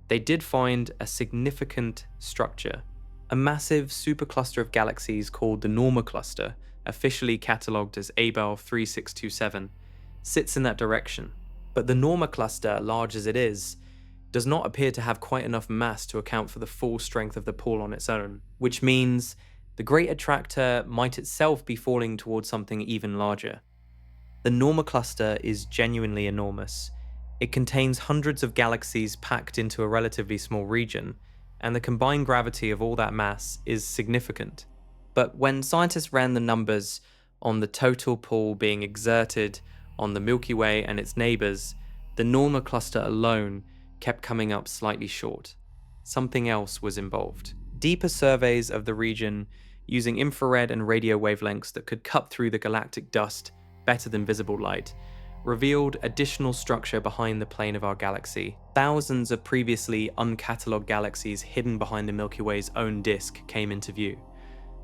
they did find a significant structure. A massive supercluster of galaxies called the Norma Cluster, officially catalogued as Abell 3627, sits in that direction. But the Norma Cluster, large as it is, does not appear to have quite enough mass to account for the full strength of the pull on its own, which means the Great Attractor might itself be falling towards something even larger. The Norma Cluster is genuinely enormous. It contains hundreds of galaxies packed into a relatively small region, and the combined gravity of all that mass is significant. But when scientists ran the numbers on the total pull being exerted on the Milky Way and its neighbors, the Norma Cluster alone kept coming up slightly short. Something else was involved. Deeper surveys of the region using infrared and radio wavelengths that could cut through the galactic dust better than visible light revealed additional structure behind the plane of our galaxy. Thousands of previously uncatalogued galaxies hidden behind the Milky Way's own disk came into view.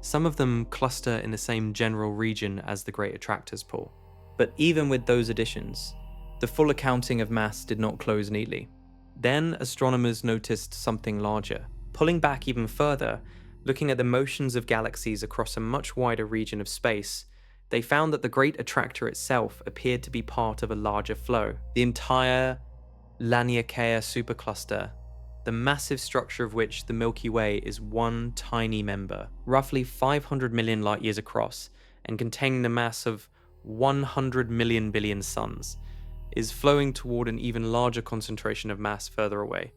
Some of them cluster in the same general region as the Great Attractor's pull. But even with those additions, the full accounting of mass did not close neatly. Then astronomers noticed something larger. Pulling back even further, looking at the motions of galaxies across a much wider region of space, they found that the Great Attractor itself appeared to be part of a larger flow. The entire Laniakea supercluster, the massive structure of which the Milky Way is one tiny member, roughly 500 million light years across and containing the mass of 100 million billion suns, is flowing toward an even larger concentration of mass further away.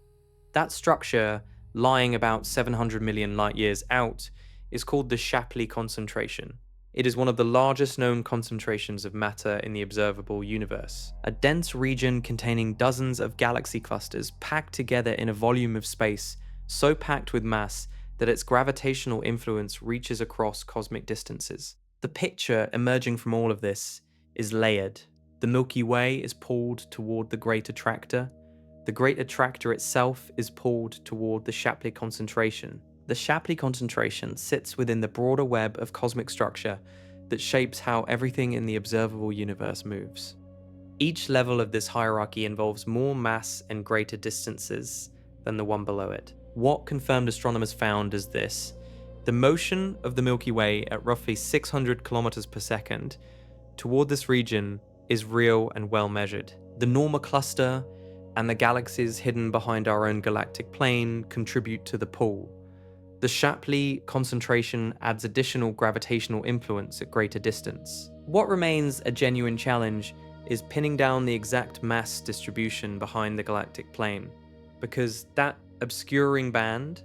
That structure, lying about 700 million light years out, is called the Shapley concentration. It is one of the largest known concentrations of matter in the observable universe, a dense region containing dozens of galaxy clusters packed together in a volume of space so packed with mass that its gravitational influence reaches across cosmic distances. The picture emerging from all of this is layered. The Milky Way is pulled toward the Great Attractor. The Great Attractor itself is pulled toward the Shapley concentration. The Shapley concentration sits within the broader web of cosmic structure that shapes how everything in the observable universe moves. Each level of this hierarchy involves more mass and greater distances than the one below it. What confirmed astronomers found is this: the motion of the Milky Way at roughly 600 kilometers per second toward this region is real and well measured. The Norma Cluster and the galaxies hidden behind our own galactic plane contribute to the pull. The Shapley concentration adds additional gravitational influence at greater distance. What remains a genuine challenge is pinning down the exact mass distribution behind the galactic plane, because that obscuring band,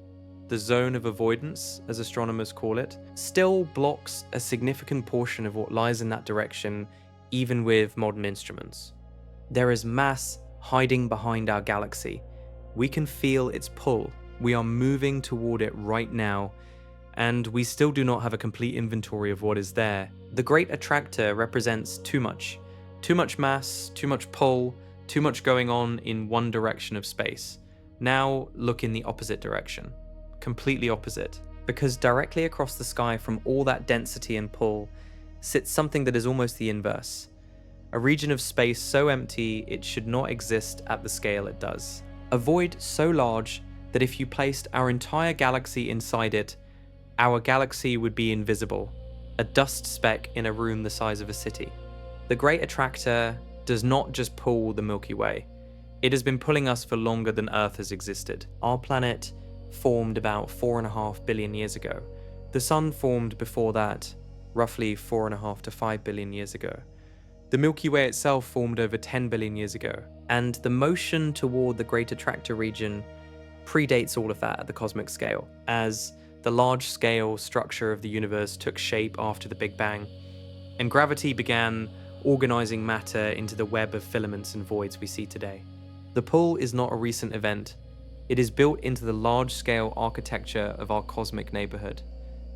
the zone of avoidance as astronomers call it, still blocks a significant portion of what lies in that direction even with modern instruments. There is mass hiding behind our galaxy. We can feel its pull. We are moving toward it right now, and we still do not have a complete inventory of what is there. The Great Attractor represents too much mass, too much pull, too much going on in one direction of space. Now look in the opposite direction, completely opposite, because directly across the sky from all that density and pull sits something that is almost the inverse. A region of space so empty it should not exist at the scale it does. A void so large that if you placed our entire galaxy inside it, our galaxy would be invisible, a dust speck in a room the size of a city. The Great Attractor does not just pull the Milky Way. It has been pulling us for longer than Earth has existed. Our planet formed about 4.5 billion years ago. The Sun formed before that, roughly 4.5 to 5 billion years ago. The Milky Way itself formed over 10 billion years ago, and the motion toward the Great Attractor region predates all of that at the cosmic scale, as the large-scale structure of the universe took shape after the Big Bang, and gravity began organizing matter into the web of filaments and voids we see today. The pull is not a recent event. It is built into the large-scale architecture of our cosmic neighborhood.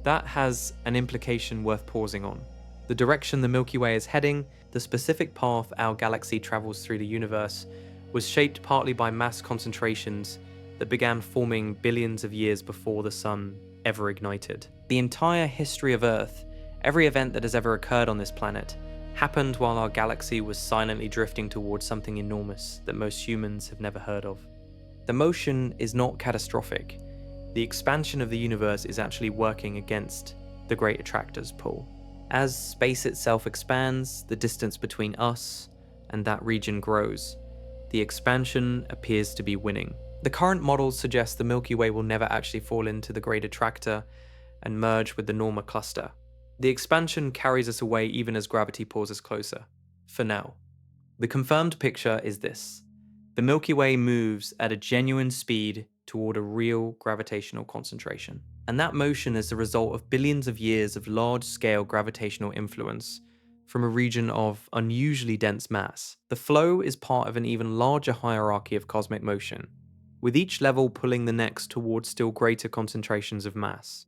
That has an implication worth pausing on. The direction the Milky Way is heading, the specific path our galaxy travels through the universe, was shaped partly by mass concentrations that began forming billions of years before the Sun ever ignited. The entire history of Earth Every event that has ever occurred on this planet happened while our galaxy was silently drifting towards something enormous that most humans have never heard of. The motion is not catastrophic. The expansion of the universe is actually working against the Great Attractor's pull. As space itself expands, the distance between us and that region grows. The expansion appears to be winning. The current models suggest the Milky Way will never actually fall into the Great Attractor and merge with the Norma cluster. The expansion carries us away even as gravity pulls us closer. For now. The confirmed picture is this. The Milky Way moves at a genuine speed toward a real gravitational concentration. And that motion is the result of billions of years of large-scale gravitational influence from a region of unusually dense mass. The flow is part of an even larger hierarchy of cosmic motion, with each level pulling the next towards still greater concentrations of mass.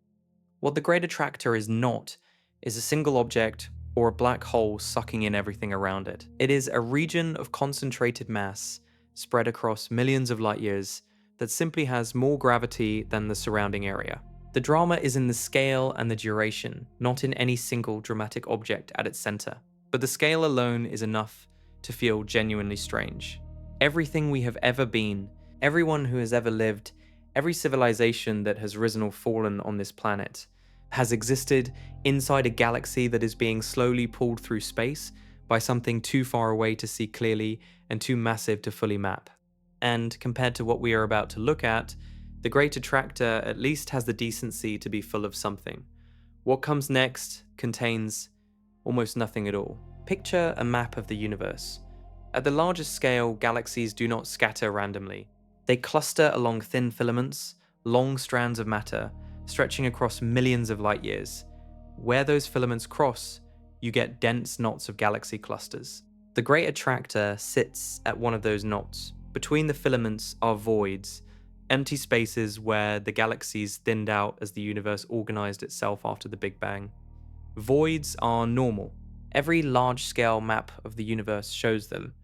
What the Great Attractor is not is a single object or a black hole sucking in everything around it. It is a region of concentrated mass spread across millions of light years that simply has more gravity than the surrounding area. The drama is in the scale and the duration, not in any single dramatic object at its center. But the scale alone is enough to feel genuinely strange. Everything we have ever been, everyone who has ever lived, every civilization that has risen or fallen on this planet, has existed inside a galaxy that is being slowly pulled through space by something too far away to see clearly and too massive to fully map. And compared to what we are about to look at, the Great Attractor at least has the decency to be full of something. What comes next contains almost nothing at all. Picture a map of the universe. At the largest scale, galaxies do not scatter randomly. They cluster along thin filaments, long strands of matter, stretching across millions of light years. Where those filaments cross, you get dense knots of galaxy clusters. The Great Attractor sits at one of those knots. Between the filaments are voids, empty spaces where the galaxies thinned out as the universe organized itself after the Big Bang. Voids are normal. Every large-scale map of the universe shows them.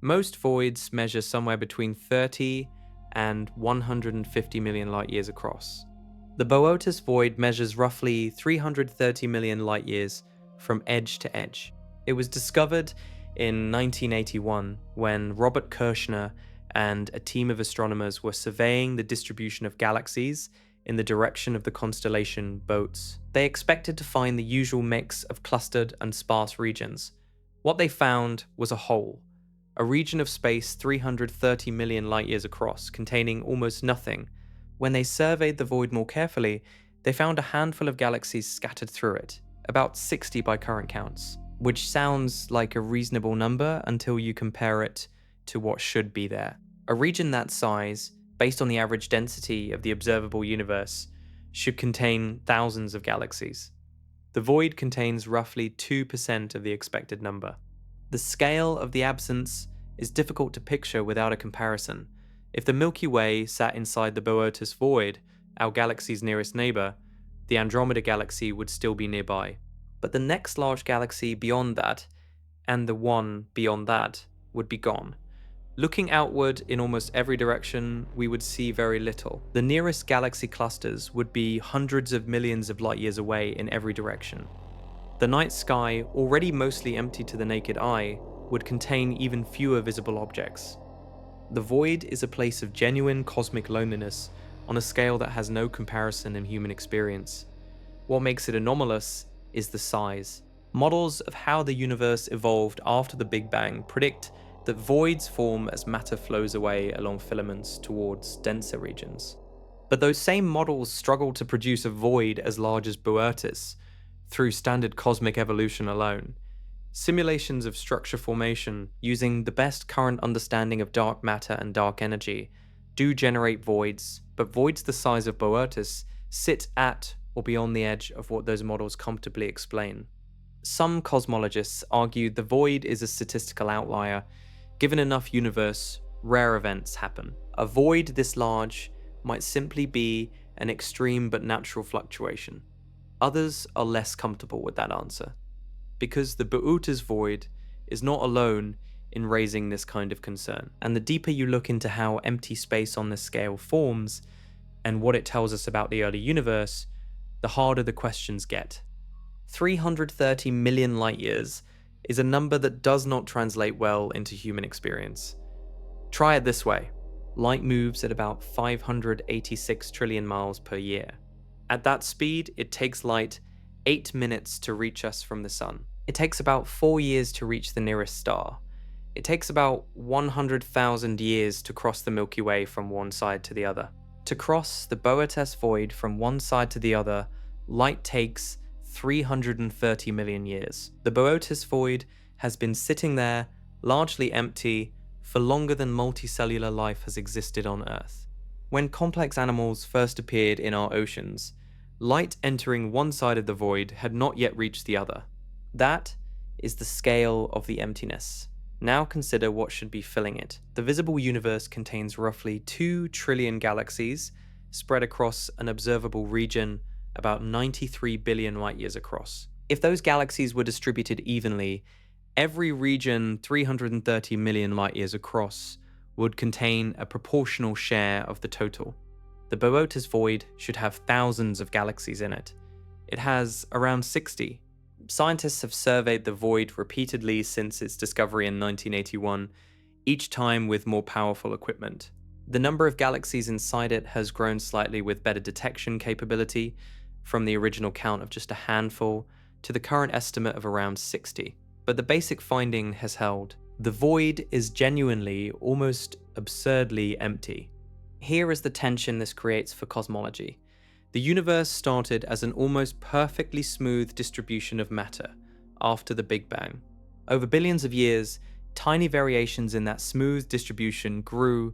Most voids measure somewhere between 30 and 150 million light years across. The Boötis void measures roughly 330 million light years from edge to edge. It was discovered in 1981 when Robert Kirshner and a team of astronomers were surveying the distribution of galaxies in the direction of the constellation Boötes. They expected to find the usual mix of clustered and sparse regions. What they found was a hole, a region of space 330 million light years across, containing almost nothing. When they surveyed the void more carefully, they found a handful of galaxies scattered through it, about 60 by current counts, which sounds like a reasonable number until you compare it to what should be there. A region that size, based on the average density of the observable universe, should contain thousands of galaxies. The void contains roughly 2% of the expected number. The scale of the absence is difficult to picture without a comparison. If the Milky Way sat inside the Boötis void, our galaxy's nearest neighbor, the Andromeda Galaxy would still be nearby. But the next large galaxy beyond that, and the one beyond that, would be gone. Looking outward in almost every direction, we would see very little. The nearest galaxy clusters would be hundreds of millions of light years away in every direction. The night sky, already mostly empty to the naked eye, would contain even fewer visible objects. The void is a place of genuine cosmic loneliness on a scale that has no comparison in human experience. What makes it anomalous is the size. Models of how the universe evolved after the Big Bang predict that voids form as matter flows away along filaments towards denser regions. But those same models struggle to produce a void as large as Boötis through standard cosmic evolution alone. Simulations of structure formation using the best current understanding of dark matter and dark energy do generate voids, but voids the size of Boötis sit at or beyond the edge of what those models comfortably explain. Some cosmologists argue the void is a statistical outlier. Given enough universe, rare events happen. A void this large might simply be an extreme but natural fluctuation. Others are less comfortable with that answer, because the Boötis void is not alone in raising this kind of concern. And the deeper you look into how empty space on this scale forms and what it tells us about the early universe, the harder the questions get. 330 million light years is a number that does not translate well into human experience. Try it this way. Light moves at about 586 trillion miles per year. At that speed, it takes light 8 minutes to reach us from the sun. It takes about 4 years to reach the nearest star. It takes about 100,000 years to cross the Milky Way from one side to the other. To cross the Boötes void from one side to the other, light takes 330 million years. The Boötes void has been sitting there, largely empty, for longer than multicellular life has existed on Earth. When complex animals first appeared in our oceans, light entering one side of the void had not yet reached the other. That is the scale of the emptiness. Now consider what should be filling it. The visible universe contains roughly 2 trillion galaxies spread across an observable region about 93 billion light years across. If those galaxies were distributed evenly, every region 330 million light years across would contain a proportional share of the total. The Boötes void should have thousands of galaxies in it. It has around 60. Scientists have surveyed the void repeatedly since its discovery in 1981, each time with more powerful equipment. The number of galaxies inside it has grown slightly with better detection capability, from the original count of just a handful to the current estimate of around 60. But the basic finding has held. The void is genuinely, almost absurdly empty. Here is the tension this creates for cosmology. The universe started as an almost perfectly smooth distribution of matter after the Big Bang. Over billions of years, tiny variations in that smooth distribution grew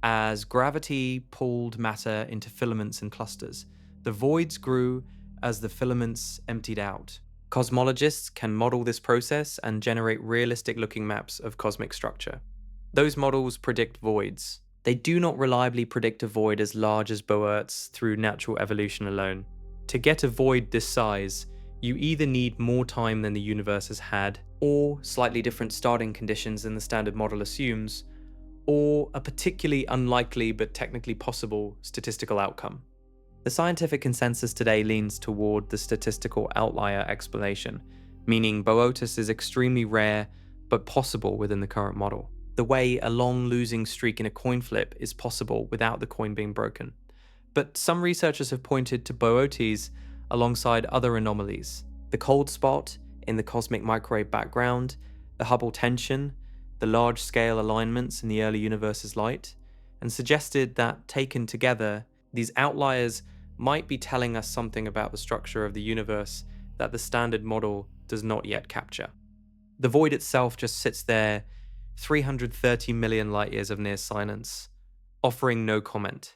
as gravity pulled matter into filaments and clusters. The voids grew as the filaments emptied out. Cosmologists can model this process and generate realistic-looking maps of cosmic structure. Those models predict voids. They do not reliably predict a void as large as Boötes through natural evolution alone. To get a void this size, you either need more time than the universe has had, or slightly different starting conditions than the standard model assumes, or a particularly unlikely but technically possible statistical outcome. The scientific consensus today leans toward the statistical outlier explanation, meaning Boötes is extremely rare but possible within the current model. The way a long losing streak in a coin flip is possible without the coin being broken. But some researchers have pointed to Boötes alongside other anomalies. The cold spot in the cosmic microwave background, the Hubble tension, the large-scale alignments in the early universe's light, and suggested that, taken together, these outliers might be telling us something about the structure of the universe that the standard model does not yet capture. The void itself just sits there, 330 million light years of near silence, offering no comment.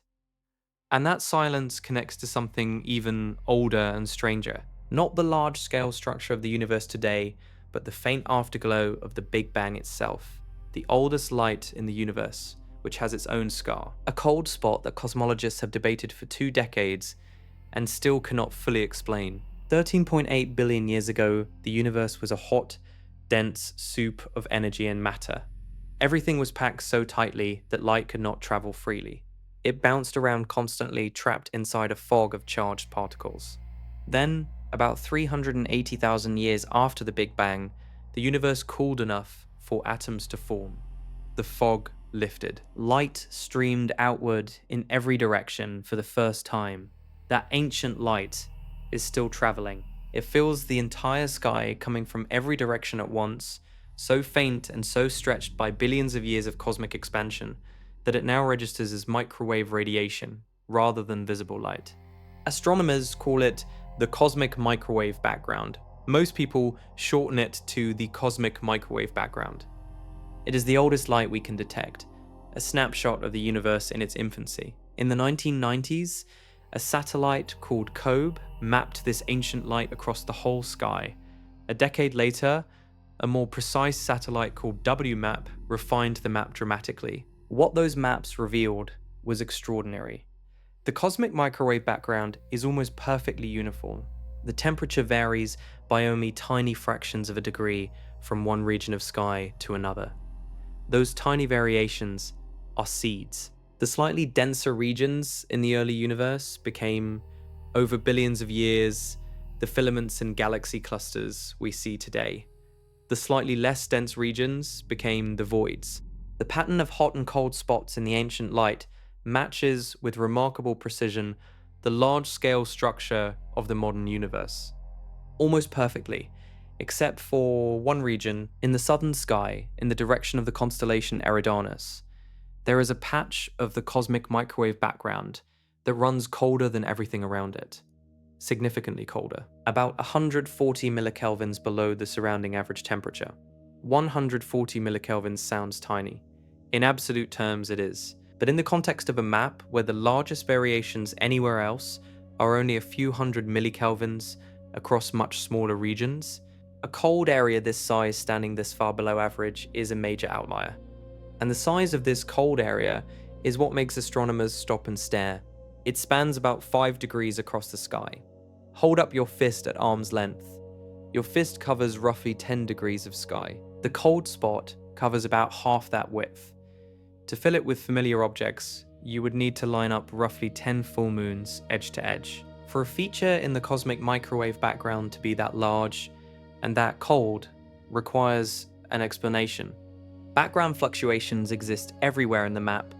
And that silence connects to something even older and stranger. Not the large-scale structure of the universe today, but the faint afterglow of the Big Bang itself, the oldest light in the universe, which has its own scar. A cold spot that cosmologists have debated for 2 decades and still cannot fully explain. 13.8 billion years ago, the universe was a hot, dense soup of energy and matter. Everything was packed so tightly that light could not travel freely. It bounced around constantly, trapped inside a fog of charged particles. Then, about 380,000 years after the Big Bang, the universe cooled enough for atoms to form. The fog lifted. Light streamed outward in every direction for the first time. That ancient light is still traveling. It fills the entire sky, coming from every direction at once, so faint and so stretched by billions of years of cosmic expansion that it now registers as microwave radiation rather than visible light. Astronomers call it the cosmic microwave background. Most people shorten it to the cosmic microwave background. It is the oldest light we can detect, a snapshot of the universe in its infancy. In the 1990s, a satellite called COBE mapped this ancient light across the whole sky. A decade later, a more precise satellite called WMAP refined the map dramatically. What those maps revealed was extraordinary. The cosmic microwave background is almost perfectly uniform. The temperature varies by only tiny fractions of a degree from one region of sky to another. Those tiny variations are seeds. The slightly denser regions in the early universe became, over billions of years, the filaments and galaxy clusters we see today. The slightly less dense regions became the voids. The pattern of hot and cold spots in the ancient light matches with remarkable precision the large-scale structure of the modern universe. Almost perfectly, except for one region in the southern sky in the direction of the constellation Eridanus. There is a patch of the cosmic microwave background that runs colder than everything around it. Significantly colder, about 140 millikelvins below the surrounding average temperature. 140 millikelvins sounds tiny. In absolute terms, it is. But in the context of a map where the largest variations anywhere else are only a few hundred millikelvins across much smaller regions, a cold area this size standing this far below average is a major outlier. And the size of this cold area is what makes astronomers stop and stare. It spans about 5 degrees across the sky. Hold up your fist at arm's length. Your fist covers roughly 10 degrees of sky. The cold spot covers about half that width. To fill it with familiar objects, you would need to line up roughly 10 full moons edge to edge. For a feature in the cosmic microwave background to be that large and that cold requires an explanation. Background fluctuations exist everywhere in the map,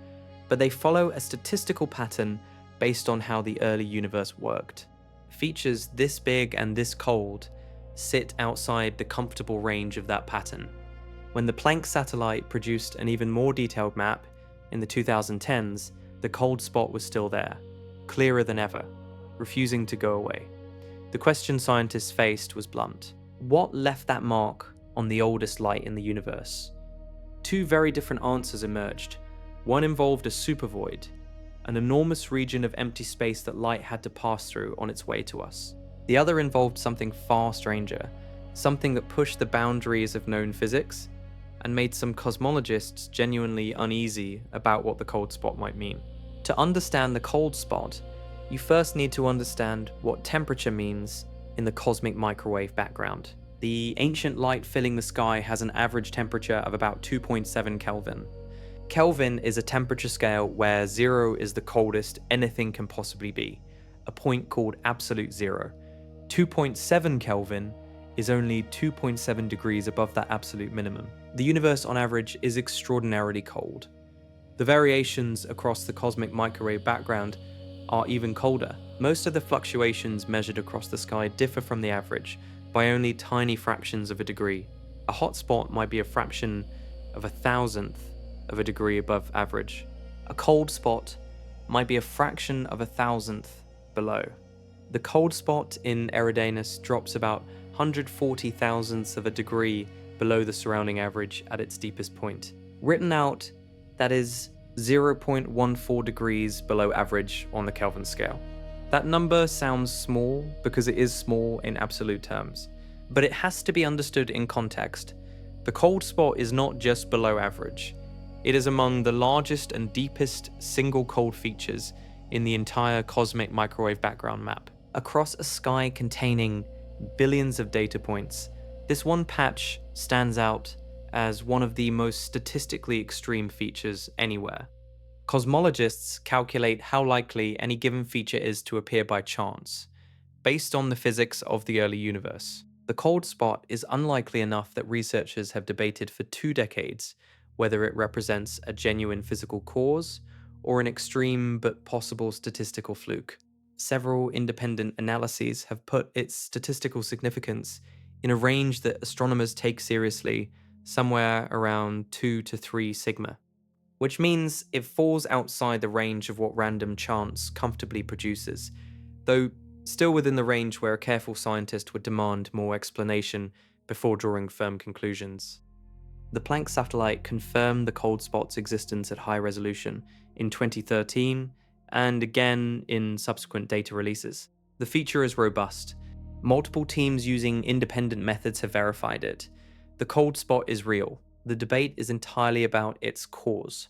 but they follow a statistical pattern based on how the early universe worked. Features this big and this cold sit outside the comfortable range of that pattern. When the Planck satellite produced an even more detailed map in the 2010s, the cold spot was still there, clearer than ever, refusing to go away. The question scientists faced was blunt. What left that mark on the oldest light in the universe? Two very different answers emerged. One involved a supervoid, an enormous region of empty space that light had to pass through on its way to us. The other involved something far stranger, something that pushed the boundaries of known physics and made some cosmologists genuinely uneasy about what the cold spot might mean. To understand the cold spot, you first need to understand what temperature means in the cosmic microwave background. The ancient light filling the sky has an average temperature of about 2.7 Kelvin. Kelvin is a temperature scale where 0 is the coldest anything can possibly be, a point called absolute zero. 2.7 Kelvin is only 2.7 degrees above that absolute minimum. The universe on average is extraordinarily cold. The variations across the cosmic microwave background are even colder. Most of the fluctuations measured across the sky differ from the average by only tiny fractions of a degree. A hot spot might be a fraction of a thousandth of a degree above average. A cold spot might be a fraction of a thousandth below. The cold spot in Eridanus drops about 140 thousandths of a degree below the surrounding average at its deepest point. Written out, that is 0.14 degrees below average on the Kelvin scale. That number sounds small because it is small in absolute terms, but it has to be understood in context. The cold spot is not just below average. It is among the largest and deepest single cold features in the entire cosmic microwave background map. Across a sky containing billions of data points, this one patch stands out as one of the most statistically extreme features anywhere. Cosmologists calculate how likely any given feature is to appear by chance, based on the physics of the early universe. The cold spot is unlikely enough that researchers have debated for 2 decades whether it represents a genuine physical cause or an extreme but possible statistical fluke. Several independent analyses have put its statistical significance in a range that astronomers take seriously, somewhere around 2 to 3 sigma, which means it falls outside the range of what random chance comfortably produces, though still within the range where a careful scientist would demand more explanation before drawing firm conclusions. The Planck satellite confirmed the cold spot's existence at high resolution in 2013 and again in subsequent data releases. The feature is robust. Multiple teams using independent methods have verified it. The cold spot is real. The debate is entirely about its cause.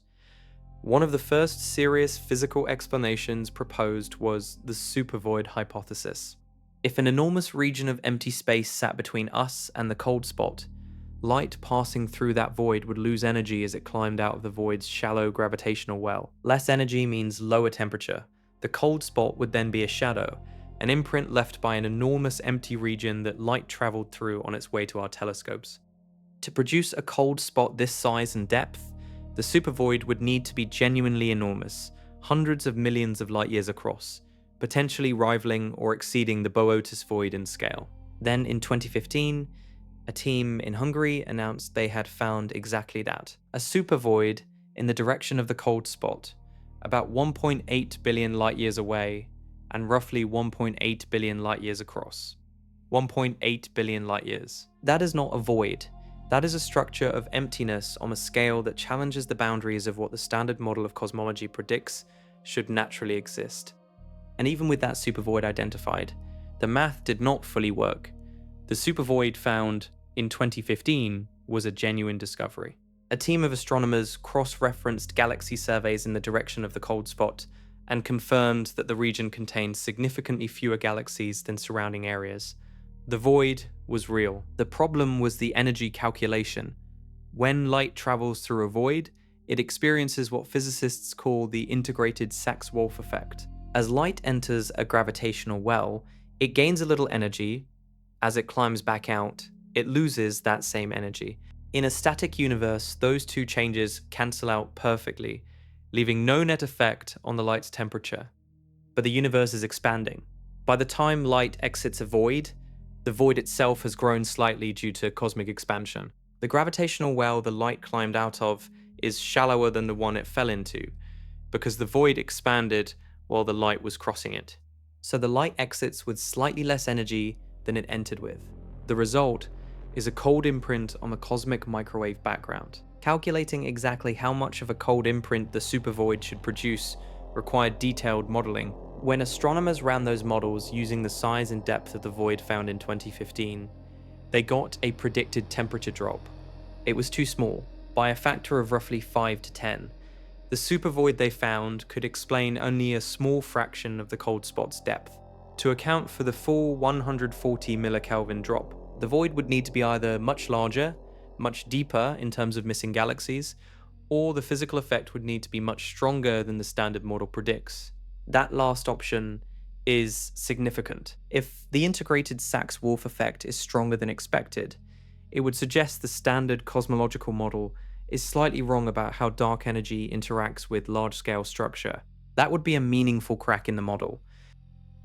One of the first serious physical explanations proposed was the supervoid hypothesis. If an enormous region of empty space sat between us and the cold spot, light passing through that void would lose energy as it climbed out of the void's shallow gravitational well. Less energy means lower temperature. The cold spot would then be a shadow, an imprint left by an enormous empty region that light traveled through on its way to our telescopes. To produce a cold spot this size and depth, the supervoid would need to be genuinely enormous, hundreds of millions of light years across, potentially rivaling or exceeding the Boötis void in scale. Then in 2015, a team in Hungary announced they had found exactly that, a supervoid in the direction of the cold spot, about 1.8 billion light years away and roughly 1.8 billion light years across. 1.8 billion light years. That is not a void. That is a structure of emptiness on a scale that challenges the boundaries of what the standard model of cosmology predicts should naturally exist. And even with that supervoid identified, the math did not fully work. The supervoid found in 2015 was a genuine discovery. A team of astronomers cross-referenced galaxy surveys in the direction of the cold spot and confirmed that the region contained significantly fewer galaxies than surrounding areas. The void was real. The problem was the energy calculation. When light travels through a void, it experiences what physicists call the integrated Sachs-Wolf effect. As light enters a gravitational well, it gains a little energy. As it climbs back out, it loses that same energy. In a static universe, those two changes cancel out perfectly, leaving no net effect on the light's temperature. But the universe is expanding. By the time light exits a void, the void itself has grown slightly due to cosmic expansion. The gravitational well the light climbed out of is shallower than the one it fell into, because the void expanded while the light was crossing it. So the light exits with slightly less energy than it entered with. The result is a cold imprint on the cosmic microwave background. Calculating exactly how much of a cold imprint the supervoid should produce required detailed modeling. When astronomers ran those models using the size and depth of the void found in 2015, they got a predicted temperature drop. It was too small, by a factor of roughly 5 to 10. The supervoid they found could explain only a small fraction of the cold spot's depth. To account for the full 140 millikelvin drop, the void would need to be either much larger, much deeper in terms of missing galaxies, or the physical effect would need to be much stronger than the standard model predicts. That last option is significant. If the integrated Sachs-Wolf effect is stronger than expected, it would suggest the standard cosmological model is slightly wrong about how dark energy interacts with large-scale structure. That would be a meaningful crack in the model.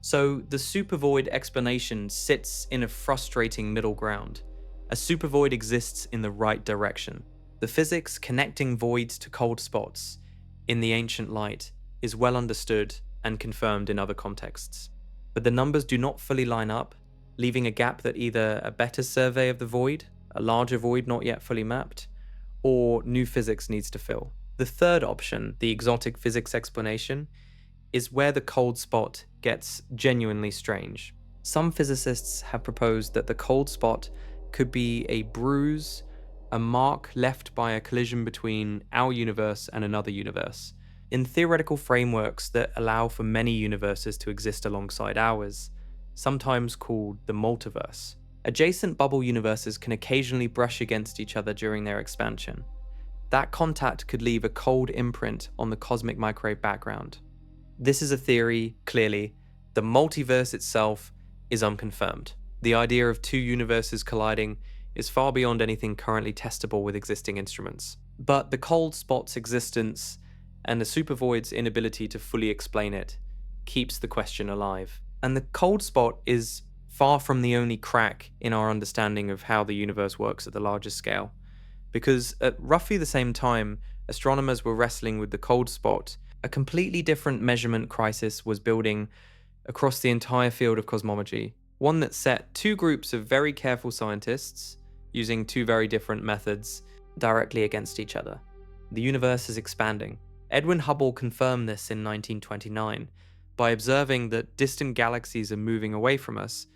So the supervoid explanation sits in a frustrating middle ground. A supervoid exists in the right direction. The physics connecting voids to cold spots in the ancient light is well understood and confirmed in other contexts. But the numbers do not fully line up, leaving a gap that either a better survey of the void, a larger void not yet fully mapped, or new physics needs to fill. The third option, the exotic physics explanation, is where the cold spot gets genuinely strange. Some physicists have proposed that the cold spot could be a bruise, a mark left by a collision between our universe and another universe. In theoretical frameworks that allow for many universes to exist alongside ours, sometimes called the multiverse, adjacent bubble universes can occasionally brush against each other during their expansion. That contact could leave a cold imprint on the cosmic microwave background. This is a theory, clearly. The multiverse itself is unconfirmed. The idea of two universes colliding is far beyond anything currently testable with existing instruments. But the cold spot's existence and the supervoid's inability to fully explain it keeps the question alive. And the cold spot is far from the only crack in our understanding of how the universe works at the largest scale. Because at roughly the same time, astronomers were wrestling with the cold spot, a completely different measurement crisis was building across the entire field of cosmology. One that set two groups of very careful scientists, using two very different methods, directly against each other. The universe is expanding. Edwin Hubble confirmed this in 1929 by observing that distant galaxies are moving away from us,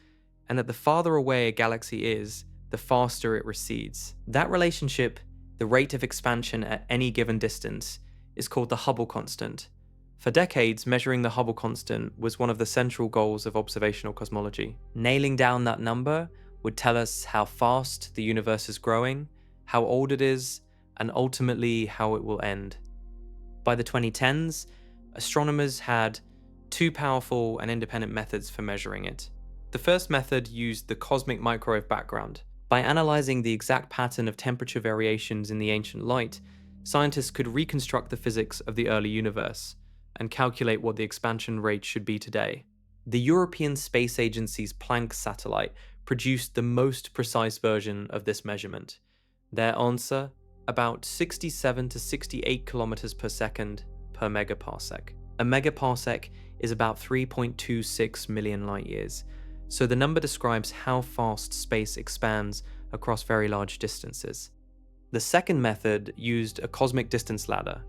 and that the farther away a galaxy is, the faster it recedes. That relationship, the rate of expansion at any given distance, is called the Hubble constant. For decades, measuring the Hubble constant was one of the central goals of observational cosmology. Nailing down that number would tell us how fast the universe is growing, how old it is, and ultimately how it will end. By the 2010s, astronomers had two powerful and independent methods for measuring it. The first method used the cosmic microwave background. By analyzing the exact pattern of temperature variations in the ancient light, scientists could reconstruct the physics of the early universe and calculate what the expansion rate should be today. The European Space Agency's Planck satellite produced the most precise version of this measurement. Their answer, about 67 to 68 kilometers per second per megaparsec. A megaparsec is about 3.26 million light years, so the number describes how fast space expands across very large distances. The second method used a cosmic distance ladder.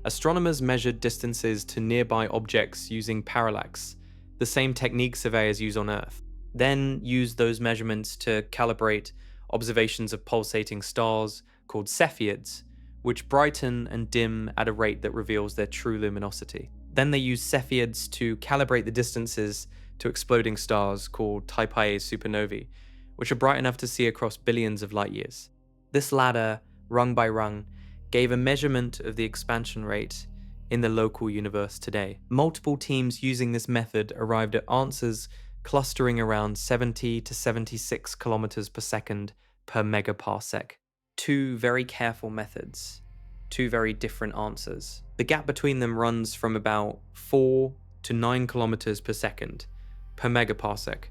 Astronomers measured distances to nearby objects using parallax, the same technique surveyors use on Earth, then used those measurements to calibrate observations of pulsating stars called Cepheids, which brighten and dim at a rate that reveals their true luminosity. Then they used Cepheids to calibrate the distances to exploding stars called Type Ia supernovae, which are bright enough to see across billions of light years. This ladder, rung by rung, gave a measurement of the expansion rate in the local universe today. Multiple teams using this method arrived at answers clustering around 70 to 76 kilometers per second per megaparsec. Two very careful methods, two very different answers. The gap between them runs from about 4 to 9 kilometers per second per megaparsec,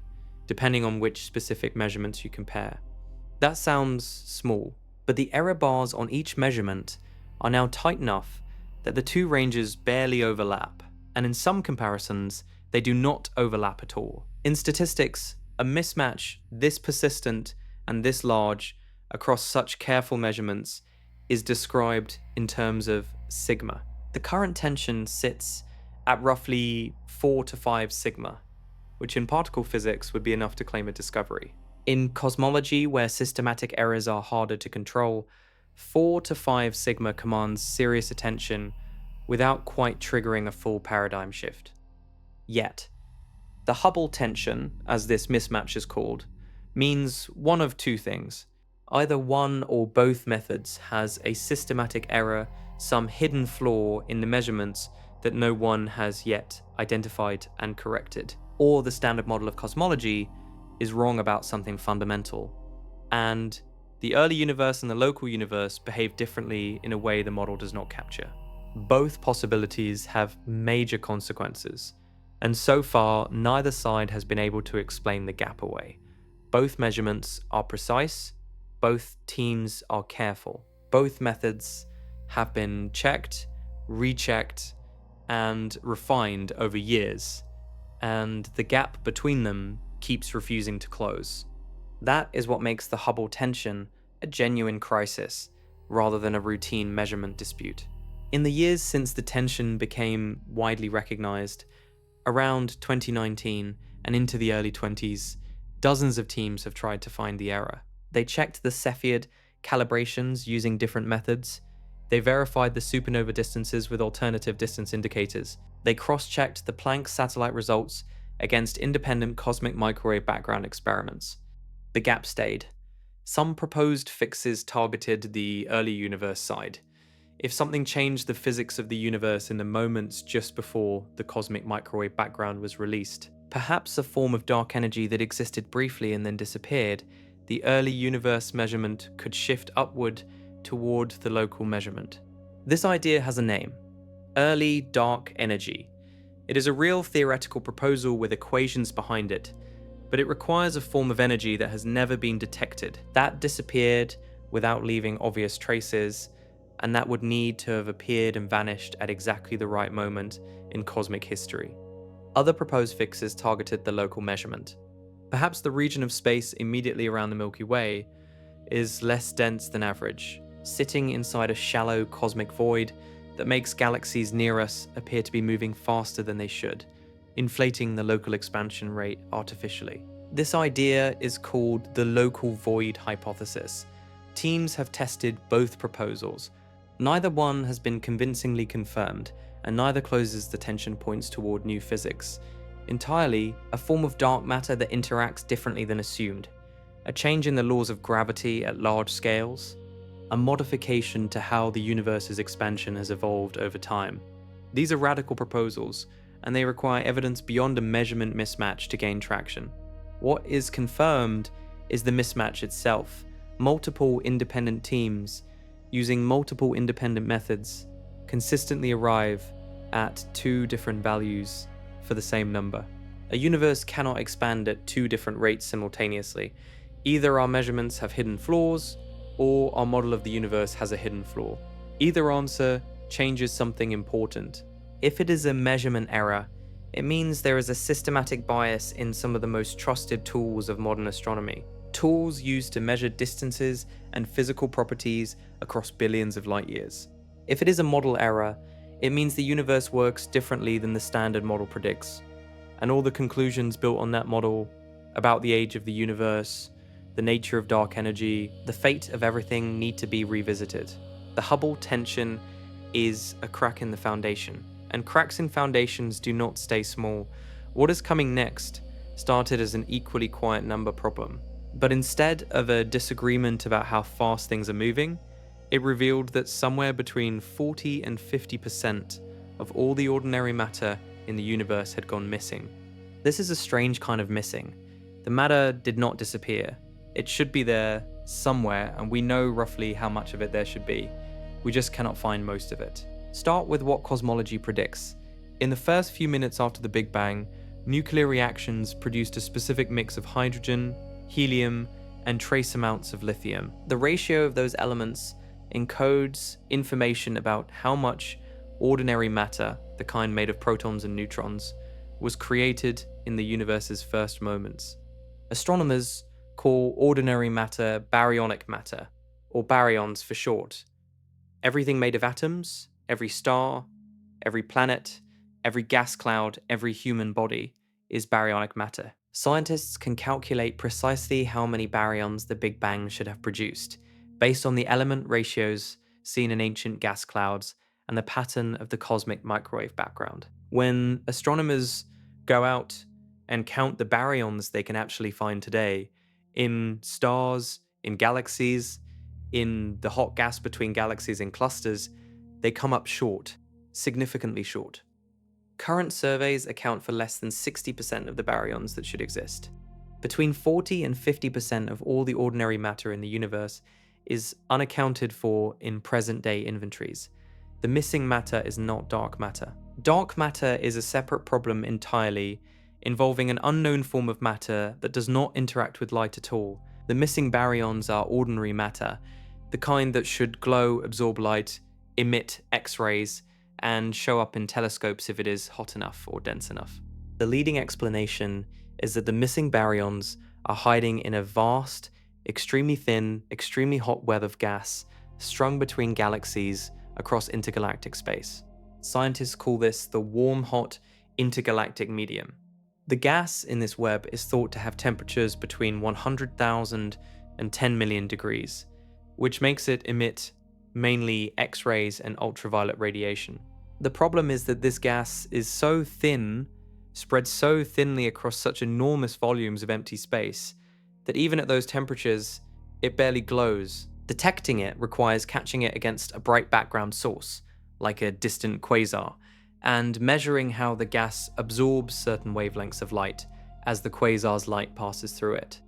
depending on which specific measurements you compare. That sounds small, but the error bars on each measurement are now tight enough that the two ranges barely overlap, and in some comparisons, they do not overlap at all. In statistics, a mismatch this persistent and this large across such careful measurements is described in terms of sigma. The current tension sits at roughly 4 to 5 sigma, which in particle physics would be enough to claim a discovery. In cosmology, where systematic errors are harder to control, 4 to 5 sigma commands serious attention without quite triggering a full paradigm shift. Yet, the Hubble tension, as this mismatch is called, means one of two things. Either one or both methods has a systematic error, some hidden flaw in the measurements that no one has yet identified and corrected, or the standard model of cosmology is wrong about something fundamental, and the early universe and the local universe behave differently in a way the model does not capture. Both possibilities have major consequences, and so far neither side has been able to explain the gap away. Both measurements are precise, both teams are careful, both methods have been checked, rechecked, and refined over years, and the gap between them keeps refusing to close. That is what makes the Hubble tension a genuine crisis, rather than a routine measurement dispute. In the years since the tension became widely recognized, around 2019 and into the early 20s, dozens of teams have tried to find the error. They checked the Cepheid calibrations using different methods. They verified the supernova distances with alternative distance indicators. They cross-checked the Planck satellite results against independent cosmic microwave background experiments. The gap stayed. Some proposed fixes targeted the early universe side. If something changed the physics of the universe in the moments just before the cosmic microwave background was released, perhaps a form of dark energy that existed briefly and then disappeared, the early universe measurement could shift upward toward the local measurement. This idea has a name: early dark energy. It is a real theoretical proposal with equations behind it, but it requires a form of energy that has never been detected. That disappeared without leaving obvious traces, and that would need to have appeared and vanished at exactly the right moment in cosmic history. Other proposed fixes targeted the local measurement. Perhaps the region of space immediately around the Milky Way is less dense than average, sitting inside a shallow cosmic void that makes galaxies near us appear to be moving faster than they should, inflating the local expansion rate artificially. This idea is called the local void hypothesis. Teams have tested both proposals. Neither one has been convincingly confirmed, and neither closes the tension points toward new physics. Entirely, a form of dark matter that interacts differently than assumed. A change in the laws of gravity at large scales. A modification to how the universe's expansion has evolved over time. These are radical proposals, and they require evidence beyond a measurement mismatch to gain traction. What is confirmed is the mismatch itself. Multiple independent teams, using multiple independent methods, consistently arrive at two different values for the same number. A universe cannot expand at two different rates simultaneously. Either our measurements have hidden flaws, or our model of the universe has a hidden flaw. Either answer changes something important. If it is a measurement error, it means there is a systematic bias in some of the most trusted tools of modern astronomy. Tools used to measure distances and physical properties across billions of light years. If it is a model error, it means the universe works differently than the standard model predicts, and all the conclusions built on that model about the age of the universe, the nature of dark energy, the fate of everything need to be revisited. The Hubble tension is a crack in the foundation, and cracks in foundations do not stay small. What is coming next started as an equally quiet number problem, but instead of a disagreement about how fast things are moving, it revealed that somewhere between 40 and 50% of all the ordinary matter in the universe had gone missing. This is a strange kind of missing. The matter did not disappear. It should be there somewhere, and we know roughly how much of it there should be. We just cannot find most of it. Start with what cosmology predicts. In the first few minutes after the Big Bang, nuclear reactions produced a specific mix of hydrogen, helium, and trace amounts of lithium. The ratio of those elements encodes information about how much ordinary matter, the kind made of protons and neutrons, was created in the universe's first moments. Astronomers call ordinary matter baryonic matter, or baryons for short. Everything made of atoms, every star, every planet, every gas cloud, every human body is baryonic matter. Scientists can calculate precisely how many baryons the Big Bang should have produced, based on the element ratios seen in ancient gas clouds and the pattern of the cosmic microwave background. When astronomers go out and count the baryons they can actually find today in stars, in galaxies, in the hot gas between galaxies and clusters, they come up short, significantly short. Current surveys account for less than 60% of the baryons that should exist. Between 40 and 50% of all the ordinary matter in the universe is unaccounted for in present-day inventories. The missing matter is not dark matter. Dark matter is a separate problem entirely, involving an unknown form of matter that does not interact with light at all. The missing baryons are ordinary matter, the kind that should glow, absorb light, emit X-rays, and show up in telescopes if it is hot enough or dense enough. The leading explanation is that the missing baryons are hiding in a vast, extremely thin, extremely hot web of gas strung between galaxies across intergalactic space. Scientists call this the warm-hot intergalactic medium. The gas in this web is thought to have temperatures between 100,000 and 10 million degrees, which makes it emit mainly X-rays and ultraviolet radiation. The problem is that this gas is so thin, spread so thinly across such enormous volumes of empty space, that even at those temperatures, it barely glows. Detecting it requires catching it against a bright background source, like a distant quasar, and measuring how the gas absorbs certain wavelengths of light as the quasar's light passes through it.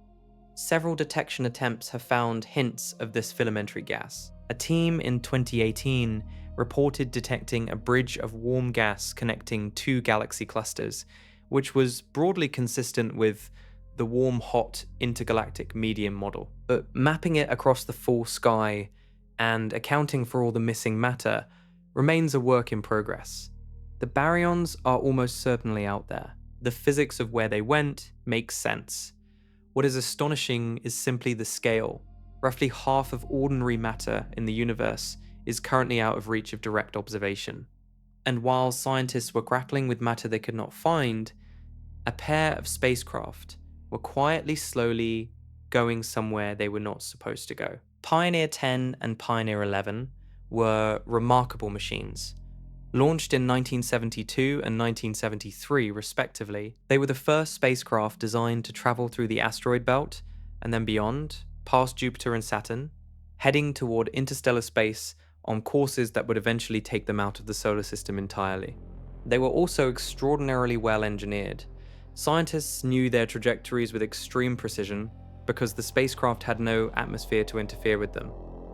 Several detection attempts have found hints of this filamentary gas. A team in 2018 reported detecting a bridge of warm gas connecting two galaxy clusters, which was broadly consistent with the warm-hot intergalactic medium model. But mapping it across the full sky and accounting for all the missing matter remains a work in progress. The baryons are almost certainly out there. The physics of where they went makes sense. What is astonishing is simply the scale. Roughly half of ordinary matter in the universe is currently out of reach of direct observation. And while scientists were grappling with matter they could not find, a pair of spacecraft were quietly, slowly going somewhere they were not supposed to go. Pioneer 10 and Pioneer 11 were remarkable machines. Launched in 1972 and 1973, respectively, they were the first spacecraft designed to travel through the asteroid belt and then beyond, past Jupiter and Saturn, heading toward interstellar space on courses that would eventually take them out of the solar system entirely. They were also extraordinarily well engineered. Scientists knew their trajectories with extreme precision because the spacecraft had no atmosphere to interfere with them,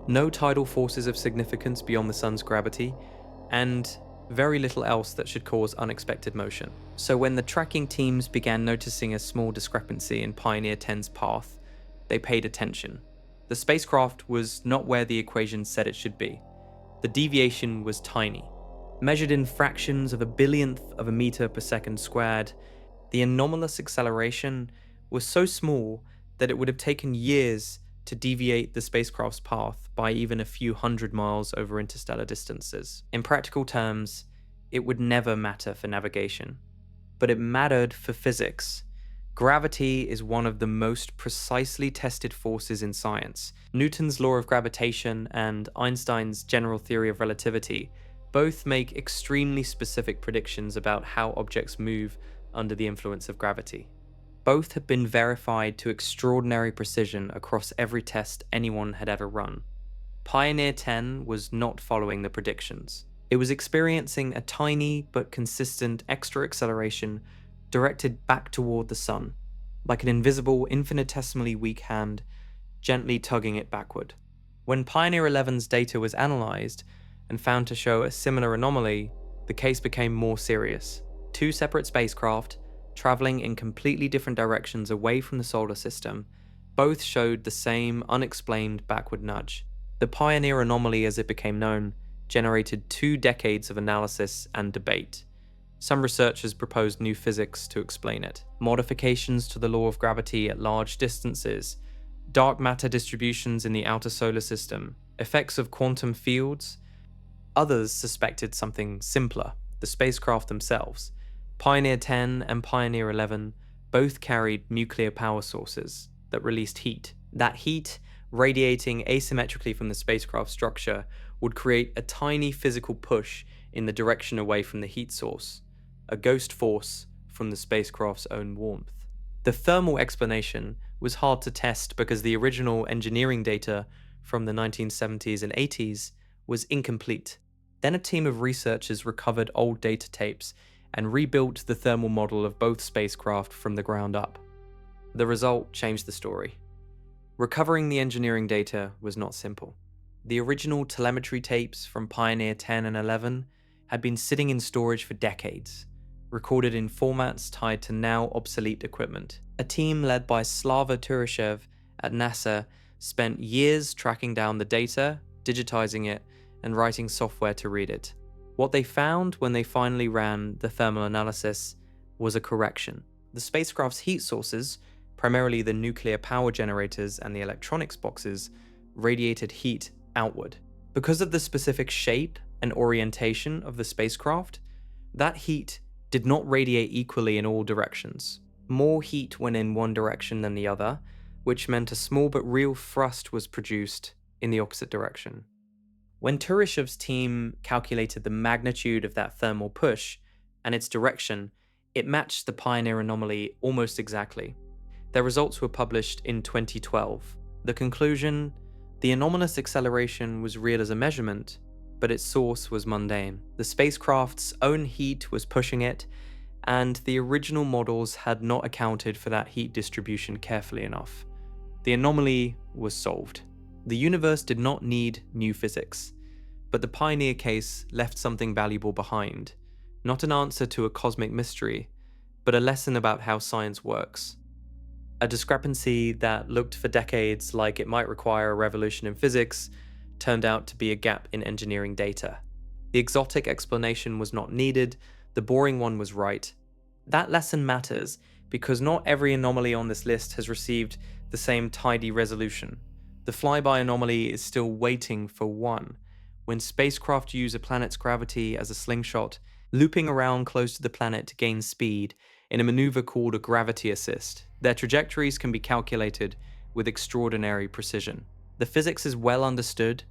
no tidal forces of significance beyond the sun's gravity, and very little else that should cause unexpected motion. So when the tracking teams began noticing a small discrepancy in Pioneer 10's path, they paid attention. The spacecraft was not where the equations said it should be. The deviation was tiny. Measured in fractions of a billionth of a meter per second squared, the anomalous acceleration was so small that it would have taken years to deviate the spacecraft's path by even a few hundred miles over interstellar distances. In practical terms, it would never matter for navigation, but it mattered for physics. Gravity is one of the most precisely tested forces in science. Newton's law of gravitation and Einstein's general theory of relativity both make extremely specific predictions about how objects move under the influence of gravity. Both have been verified to extraordinary precision across every test anyone had ever run. Pioneer 10 was not following the predictions. It was experiencing a tiny but consistent extra acceleration directed back toward the sun, like an invisible, infinitesimally weak hand gently tugging it backward. When Pioneer 11's data was analyzed and found to show a similar anomaly, the case became more serious. Two separate spacecraft, traveling in completely different directions away from the solar system, both showed the same unexplained backward nudge. The Pioneer anomaly, as it became known, generated 2 decades of analysis and debate. Some researchers proposed new physics to explain it, modifications to the law of gravity at large distances, dark matter distributions in the outer solar system, effects of quantum fields. Others suspected something simpler, the spacecraft themselves. Pioneer 10 and Pioneer 11 both carried nuclear power sources that released heat. That heat, radiating asymmetrically from the spacecraft structure, would create a tiny physical push in the direction away from the heat source, a ghost force from the spacecraft's own warmth. The thermal explanation was hard to test because the original engineering data from the 1970s and 80s was incomplete. Then a team of researchers recovered old data tapes and rebuilt the thermal model of both spacecraft from the ground up. The result changed the story. Recovering the engineering data was not simple. The original telemetry tapes from Pioneer 10 and 11 had been sitting in storage for decades, recorded in formats tied to now obsolete equipment. A team led by Slava Turishev at NASA spent years tracking down the data, digitizing it, and writing software to read it. What they found when they finally ran the thermal analysis was a correction. The spacecraft's heat sources, primarily the nuclear power generators and the electronics boxes, radiated heat outward. Because of the specific shape and orientation of the spacecraft, that heat did not radiate equally in all directions. More heat went in one direction than the other, which meant a small but real thrust was produced in the opposite direction. When Turishev's team calculated the magnitude of that thermal push and its direction, it matched the Pioneer anomaly almost exactly. Their results were published in 2012. The conclusion: the anomalous acceleration was real as a measurement, but its source was mundane. The spacecraft's own heat was pushing it, and the original models had not accounted for that heat distribution carefully enough. The anomaly was solved. The universe did not need new physics, but the Pioneer case left something valuable behind. Not an answer to a cosmic mystery, but a lesson about how science works. A discrepancy that looked for decades like it might require a revolution in physics turned out to be a gap in engineering data. The exotic explanation was not needed, the boring one was right. That lesson matters because not every anomaly on this list has received the same tidy resolution. The flyby anomaly is still waiting for one. When spacecraft use a planet's gravity as a slingshot, looping around close to the planet to gain speed in a maneuver called a gravity assist, their trajectories can be calculated with extraordinary precision. The physics is well understood.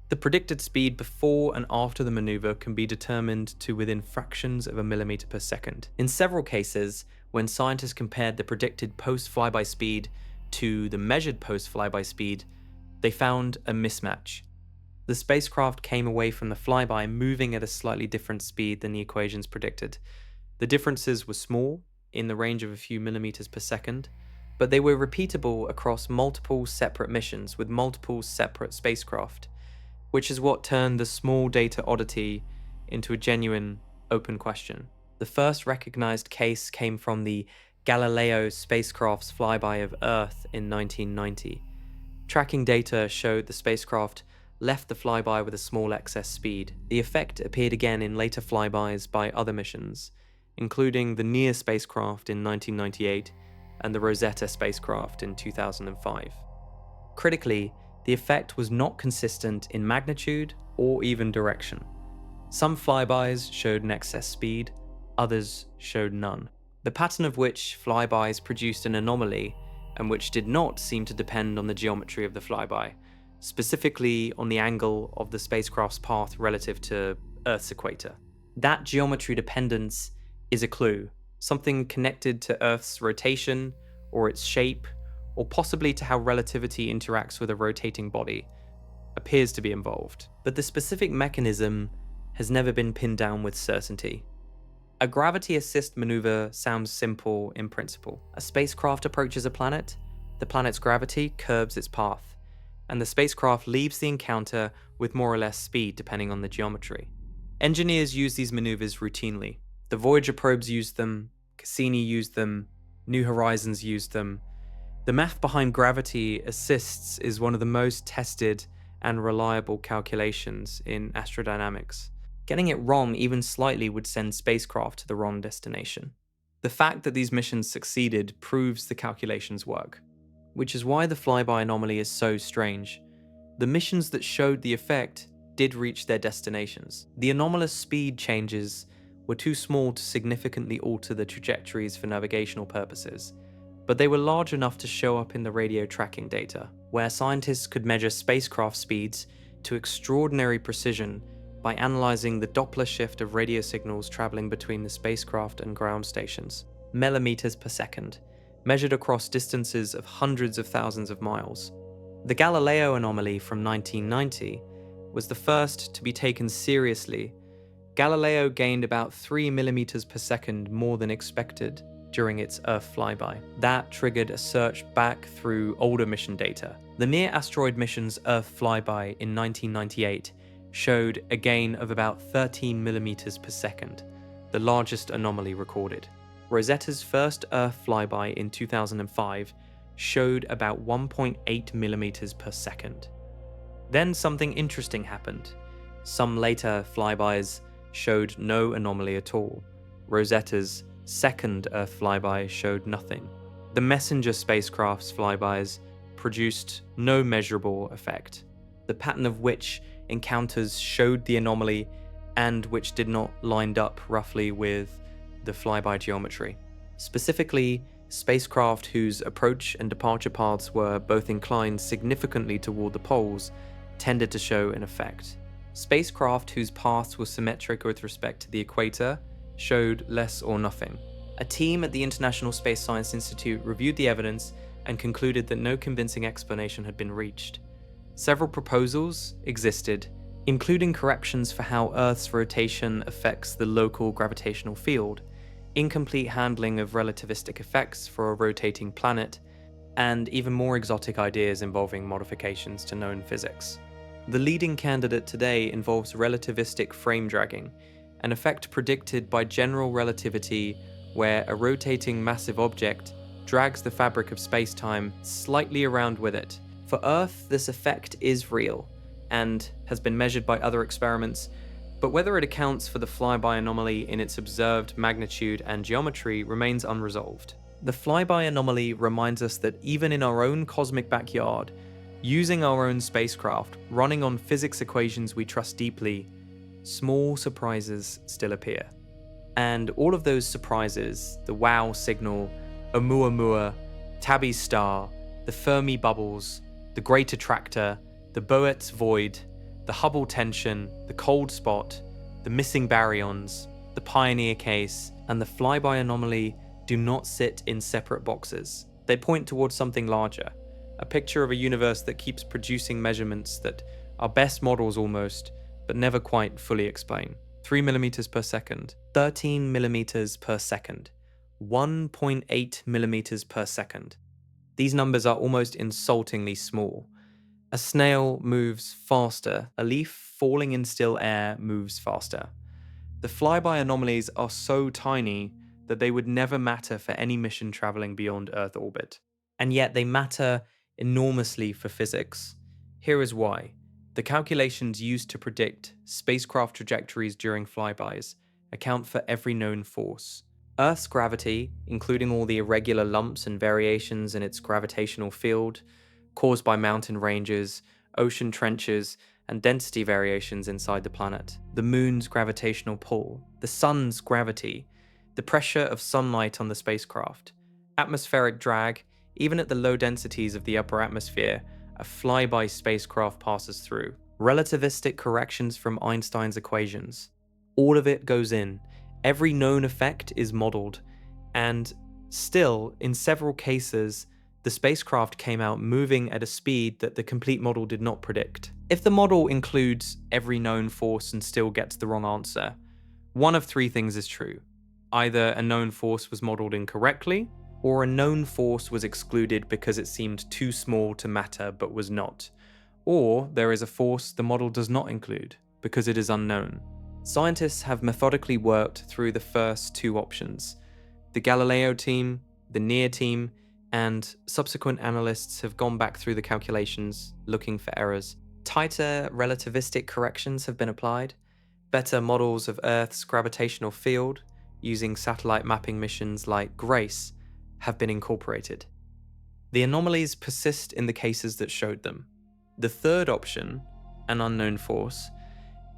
The predicted speed before and after the maneuver can be determined to within fractions of a millimeter per second. In several cases, when scientists compared the predicted post-flyby speed to the measured post-flyby speed, they found a mismatch. The The spacecraft came away from the flyby moving at a slightly different speed than the equations predicted. The differences were small, in the range of a few millimeters per second, but they were repeatable across multiple separate missions with multiple separate spacecraft, which is what turned the small data oddity into a genuine open question. The first recognized case came from the Galileo spacecraft's flyby of Earth in 1990. Tracking data showed the spacecraft left the flyby with a small excess speed. The effect appeared again in later flybys by other missions, including the NEAR spacecraft in 1998 and the Rosetta spacecraft in 2005. Critically, the effect was not consistent in magnitude or even direction. Some flybys showed an excess speed, others showed none. The pattern of which flybys produced an anomaly and which did not seem to depend on the geometry of the flyby, specifically on the angle of the spacecraft's path relative to Earth's equator. That geometry dependence is a clue, something connected to Earth's rotation or its shape, or possibly to how relativity interacts with a rotating body, appears to be involved. But the specific mechanism has never been pinned down with certainty. A gravity assist maneuver sounds simple in principle. A spacecraft approaches a planet, the planet's gravity curbs its path, and the spacecraft leaves the encounter with more or less speed depending on the geometry. Engineers use these maneuvers routinely. The Voyager probes used them, Cassini used them, New Horizons used them. The math behind gravity assists is one of the most tested and reliable calculations in astrodynamics. Getting it wrong even slightly would send spacecraft to the wrong destination. The fact that these missions succeeded proves the calculations work, which is why the flyby anomaly is so strange. The missions that showed the effect did reach their destinations. The anomalous speed changes were too small to significantly alter the trajectories for navigational purposes, but they were large enough to show up in the radio tracking data, where scientists could measure spacecraft speeds to extraordinary precision by analyzing the Doppler shift of radio signals traveling between the spacecraft and ground stations, millimeters per second, measured across distances of hundreds of thousands of miles. The Galileo anomaly from 1990 was the first to be taken seriously. Galileo gained about 3 millimeters per second more than expected during its Earth flyby. That triggered a search back through older mission data. The near-asteroid mission's Earth flyby in 1998 showed a gain of about 13 millimeters per second, the largest anomaly recorded. Rosetta's first Earth flyby in 2005 showed about 1.8 millimeters per second. Then something interesting happened. Some later flybys showed no anomaly at all. Rosetta's second Earth flyby showed nothing. The Messenger spacecraft's flybys produced no measurable effect, the pattern of which encounters showed the anomaly and which did not line up roughly with the flyby geometry. Specifically, spacecraft whose approach and departure paths were both inclined significantly toward the poles tended to show an effect. Spacecraft whose paths were symmetric with respect to the equator showed less or nothing. A team at the International Space Science Institute reviewed the evidence and concluded that no convincing explanation had been reached. Several proposals existed, including corrections for how Earth's rotation affects the local gravitational field, incomplete handling of relativistic effects for a rotating planet, and even more exotic ideas involving modifications to known physics. The leading candidate today involves relativistic frame dragging, an effect predicted by general relativity where a rotating massive object drags the fabric of space-time slightly around with it. For Earth, this effect is real and has been measured by other experiments, but whether it accounts for the flyby anomaly in its observed magnitude and geometry remains unresolved. The flyby anomaly reminds us that even in our own cosmic backyard, using our own spacecraft, running on physics equations we trust deeply, small surprises still appear. And all of those surprises, the WOW signal, Oumuamua, Tabby's star, the Fermi bubbles, the Great Attractor, the Boet's void, the Hubble tension, the cold spot, the missing baryons, the Pioneer case, and the flyby anomaly do not sit in separate boxes. They point towards something larger, a picture of a universe that keeps producing measurements that our best models almost, but never quite fully explain. 3 millimeters per second, 13 millimeters per second, 1.8 millimeters per second. These numbers are almost insultingly small. A snail moves faster. A leaf falling in still air moves faster. The flyby anomalies are so tiny that they would never matter for any mission traveling beyond Earth orbit. And yet they matter enormously for physics. Here is why. The calculations used to predict spacecraft trajectories during flybys account for every known force. Earth's gravity, including all the irregular lumps and variations in its gravitational field, caused by mountain ranges, ocean trenches, and density variations inside the planet. The moon's gravitational pull, the sun's gravity, the pressure of sunlight on the spacecraft, atmospheric drag, even at the low densities of the upper atmosphere, a flyby spacecraft passes through. Relativistic corrections from Einstein's equations. All of it goes in. Every known effect is modeled. And still, in several cases, the spacecraft came out moving at a speed that the complete model did not predict. If the model includes every known force and still gets the wrong answer, one of three things is true. Either a known force was modeled incorrectly, or a known force was excluded because it seemed too small to matter but was not. Or there is a force the model does not include because it is unknown. Scientists have methodically worked through the first two options. The Galileo team, the NEAR team, and subsequent analysts have gone back through the calculations, looking for errors. Tighter relativistic corrections have been applied. Better models of Earth's gravitational field, using satellite mapping missions like GRACE, have been incorporated. The anomalies persist in the cases that showed them. The third option, an unknown force,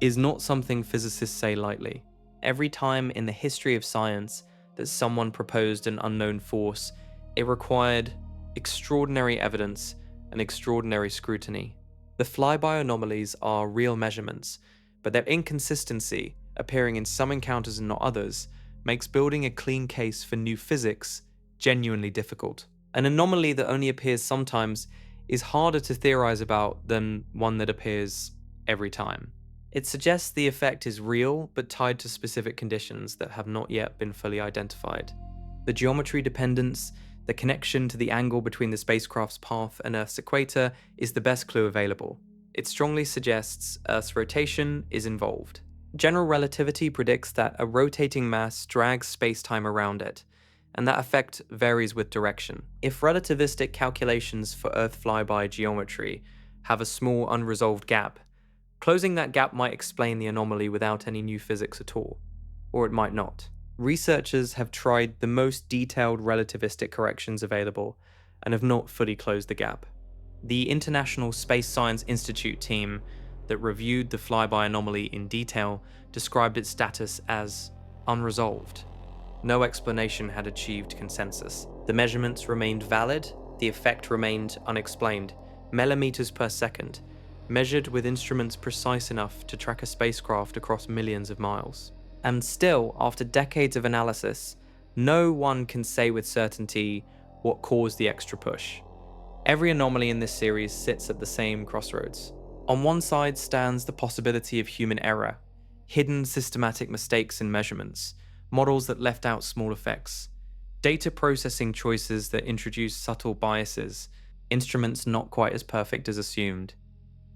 is not something physicists say lightly. Every time in the history of science that someone proposed an unknown force, it required extraordinary evidence and extraordinary scrutiny. The flyby anomalies are real measurements, but their inconsistency, appearing in some encounters and not others, makes building a clean case for new physics genuinely difficult. An anomaly that only appears sometimes is harder to theorize about than one that appears every time. It suggests the effect is real, but tied to specific conditions that have not yet been fully identified. The geometry dependence, the connection to the angle between the spacecraft's path and Earth's equator is the best clue available. It strongly suggests Earth's rotation is involved. General relativity predicts that a rotating mass drags space-time around it, and that effect varies with direction. If relativistic calculations for Earth flyby geometry have a small unresolved gap, closing that gap might explain the anomaly without any new physics at all, or it might not. Researchers have tried the most detailed relativistic corrections available and have not fully closed the gap. The International Space Science Institute team that reviewed the flyby anomaly in detail described its status as unresolved. No explanation had achieved consensus. The measurements remained valid, the effect remained unexplained, millimeters per second, measured with instruments precise enough to track a spacecraft across millions of miles. And still, after decades of analysis, no one can say with certainty what caused the extra push. Every anomaly in this series sits at the same crossroads. On one side stands the possibility of human error, hidden systematic mistakes in measurements, models that left out small effects, data processing choices that introduce subtle biases, instruments not quite as perfect as assumed.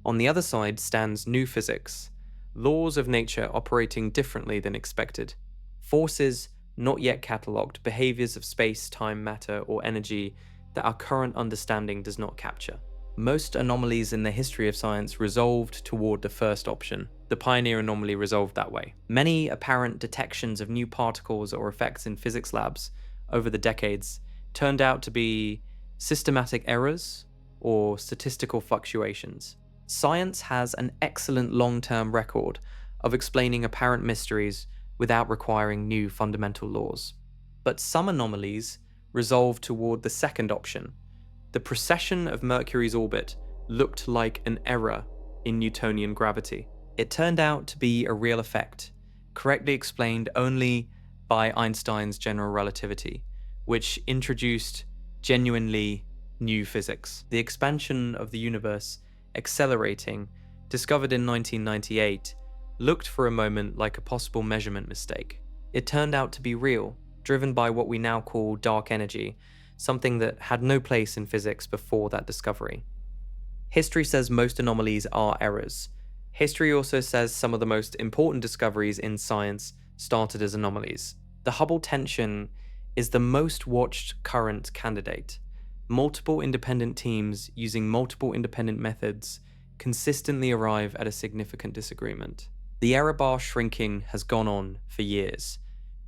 On the other side stands new physics, laws of nature operating differently than expected, forces not yet catalogued, behaviors of space, time, matter, or energy that our current understanding does not capture. Most anomalies in the history of science resolved toward the first option. The Pioneer anomaly resolved that way. Many apparent detections of new particles or effects in physics labs over the decades turned out to be systematic errors or statistical fluctuations. Science has an excellent long-term record of explaining apparent mysteries without requiring new fundamental laws. But some anomalies resolved toward the second option. The precession of Mercury's orbit looked like an error in Newtonian gravity. It turned out to be a real effect, correctly explained only by Einstein's general relativity, which introduced genuinely new physics. The expansion of the universe accelerating discovered in 1998, looked for a moment like a possible measurement mistake. It turned out to be real, driven by what we now call dark energy, something that had no place in physics before that discovery. History says most anomalies are errors. History also says some of the most important discoveries in science started as anomalies. The Hubble tension is the most watched current candidate. Multiple independent teams using multiple independent methods consistently arrive at a significant disagreement. The error bar shrinking has gone on for years,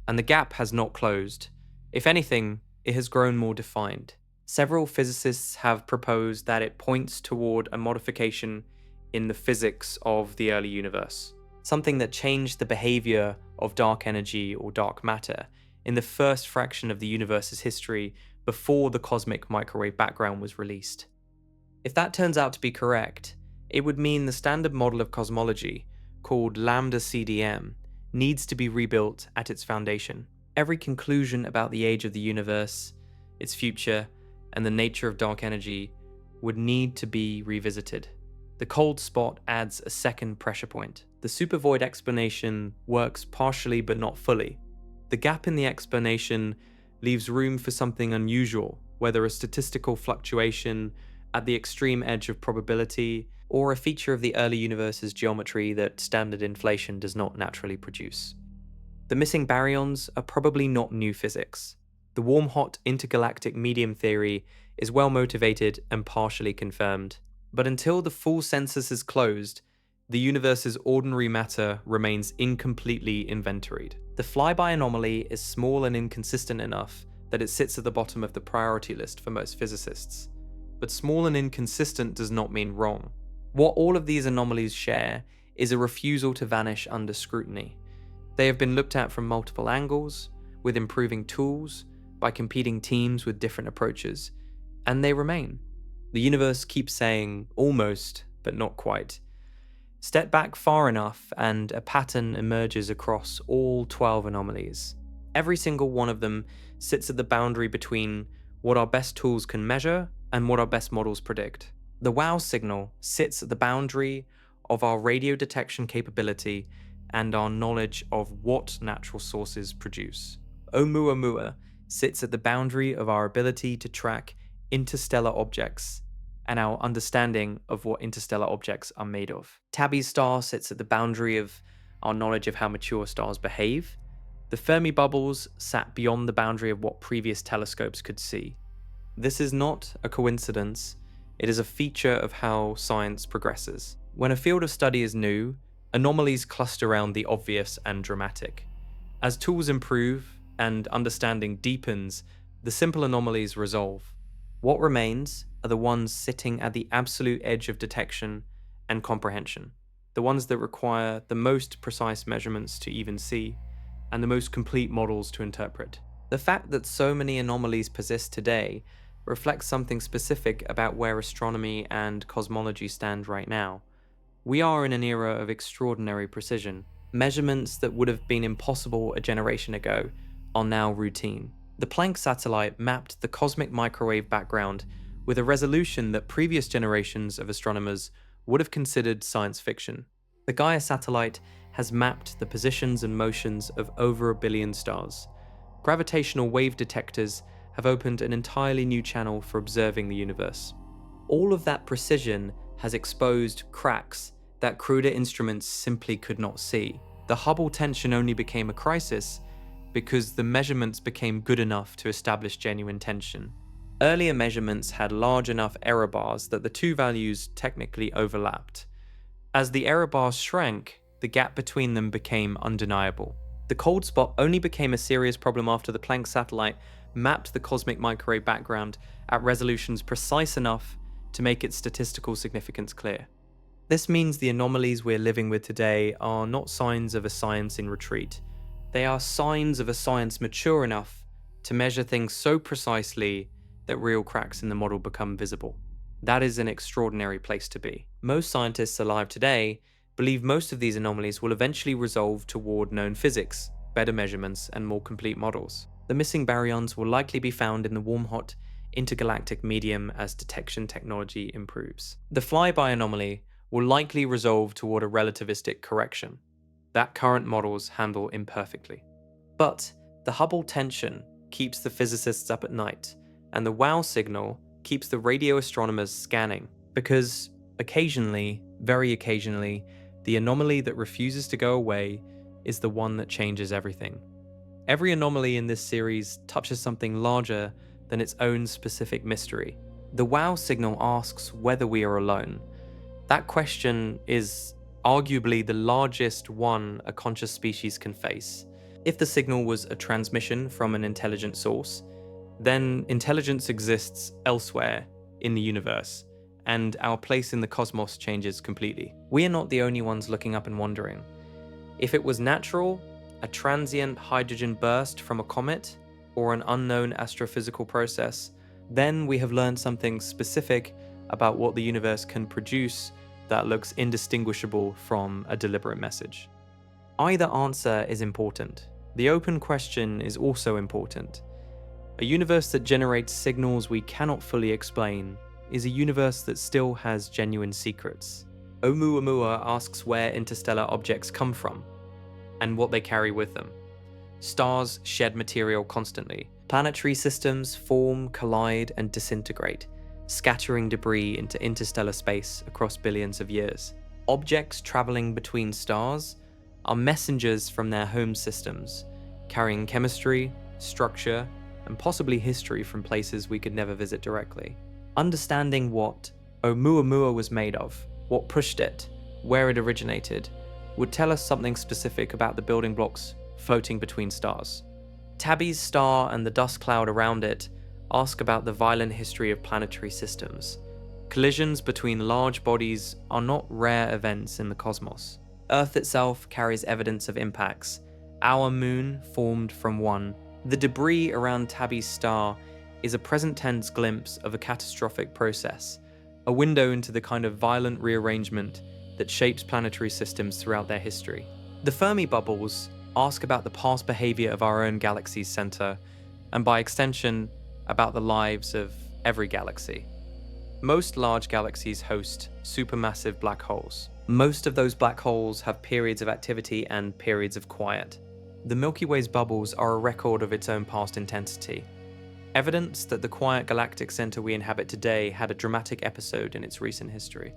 and the gap has not closed. If anything, it has grown more defined. Several physicists have proposed that it points toward a modification in the physics of the early universe, something that changed the behavior of dark energy or dark matter in the first fraction of the universe's history before the cosmic microwave background was released. If that turns out to be correct, it would mean the standard model of cosmology, called lambda CDM, needs to be rebuilt at its foundation. Every conclusion about the age of the universe, its future, and the nature of dark energy would need to be revisited. The cold spot adds a second pressure point. The supervoid explanation works partially but not fully. The gap in the explanation leaves room for something unusual, whether a statistical fluctuation at the extreme edge of probability, or a feature of the early universe's geometry that standard inflation does not naturally produce. The missing baryons are probably not new physics. The warm-hot intergalactic medium theory is well motivated and partially confirmed. But until the full census is closed, the universe's ordinary matter remains incompletely inventoried. The flyby anomaly is small and inconsistent enough that it sits at the bottom of the priority list for most physicists. But small and inconsistent does not mean wrong. What all of these anomalies share is a refusal to vanish under scrutiny. They have been looked at from multiple angles, with improving tools, by competing teams with different approaches, and they remain. The universe keeps saying almost, but not quite. Step back far enough and a pattern emerges across all 12 anomalies. Every single one of them sits at the boundary between what our best tools can measure and what our best models predict. The WOW signal sits at the boundary of our radio detection capability and our knowledge of what natural sources produce. Oumuamua sits at the boundary of our ability to track interstellar objects and our understanding of what interstellar objects are made of. Tabby's star sits at the boundary of our knowledge of how mature stars behave. The Fermi bubbles sat beyond the boundary of what previous telescopes could see. This is not a coincidence. It is a feature of how science progresses. When a field of study is new, anomalies cluster around the obvious and dramatic. As tools improve and understanding deepens, the simple anomalies resolve. What remains are the ones sitting at the absolute edge of detection and comprehension, the ones that require the most precise measurements to even see, and the most complete models to interpret. The fact that so many anomalies persist today reflects something specific about where astronomy and cosmology stand right now. We are in an era of extraordinary precision. Measurements that would have been impossible a generation ago are now routine. The Planck satellite mapped the cosmic microwave background with a resolution that previous generations of astronomers would have considered science fiction. The Gaia satellite has mapped the positions and motions of over 1 billion stars. Gravitational wave detectors have opened an entirely new channel for observing the universe. All of that precision has exposed cracks that cruder instruments simply could not see. The Hubble tension only became a crisis because the measurements became good enough to establish genuine tension. Earlier measurements had large enough error bars that the two values technically overlapped. As the error bars shrank, the gap between them became undeniable. The cold spot only became a serious problem after the Planck satellite mapped the cosmic microwave background at resolutions precise enough to make its statistical significance clear. This means the anomalies we're living with today are not signs of a science in retreat. They are signs of a science mature enough to measure things so precisely that real cracks in the model become visible. That is an extraordinary place to be. Most scientists alive today believe most of these anomalies will eventually resolve toward known physics, better measurements, and more complete models. The missing baryons will likely be found in the warm-hot intergalactic medium as detection technology improves. The flyby anomaly will likely resolve toward a relativistic correction that current models handle imperfectly. But the Hubble tension keeps the physicists up at night, and the WOW signal keeps the radio astronomers scanning, because occasionally, very occasionally, the anomaly that refuses to go away is the one that changes everything. Every anomaly in this series touches something larger than its own specific mystery. The WOW signal asks whether we are alone. That question is arguably the largest one a conscious species can face. If the signal was a transmission from an intelligent source, then intelligence exists elsewhere in the universe, and our place in the cosmos changes completely. We are not the only ones looking up and wondering. If it was natural, a transient hydrogen burst from a comet, or an unknown astrophysical process, then we have learned something specific about what the universe can produce that looks indistinguishable from a deliberate message. Either answer is important. The open question is also important. A universe that generates signals we cannot fully explain is a universe that still has genuine secrets. Oumuamua asks where interstellar objects come from and what they carry with them. Stars shed material constantly. Planetary systems form, collide, and disintegrate, scattering debris into interstellar space across billions of years. Objects traveling between stars are messengers from their home systems, carrying chemistry, structure, and possibly history from places we could never visit directly. Understanding what Oumuamua was made of, what pushed it, where it originated, would tell us something specific about the building blocks floating between stars. Tabby's star and the dust cloud around it ask about the violent history of planetary systems. Collisions between large bodies are not rare events in the cosmos. Earth itself carries evidence of impacts. Our moon formed from one. The debris around Tabby's star is a present tense glimpse of a catastrophic process, a window into the kind of violent rearrangement that shapes planetary systems throughout their history. The Fermi bubbles ask about the past behavior of our own galaxy's center, and by extension, about the lives of every galaxy. Most large galaxies host supermassive black holes. Most of those black holes have periods of activity and periods of quiet. The Milky Way's bubbles are a record of its own past intensity. Evidence that the quiet galactic center we inhabit today had a dramatic episode in its recent history.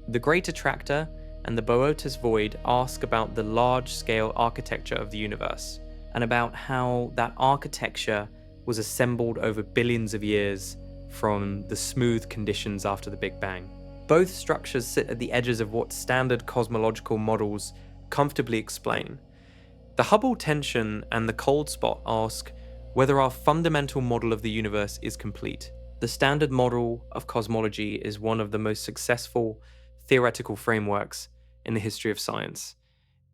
The Great Attractor and the Boötes Void ask about the large-scale architecture of the universe, and about how that architecture was assembled over billions of years from the smooth conditions after the Big Bang. Both structures sit at the edges of what standard cosmological models comfortably explain. The Hubble tension and the cold spot ask whether our fundamental model of the universe is complete. The standard model of cosmology is one of the most successful theoretical frameworks in the history of science.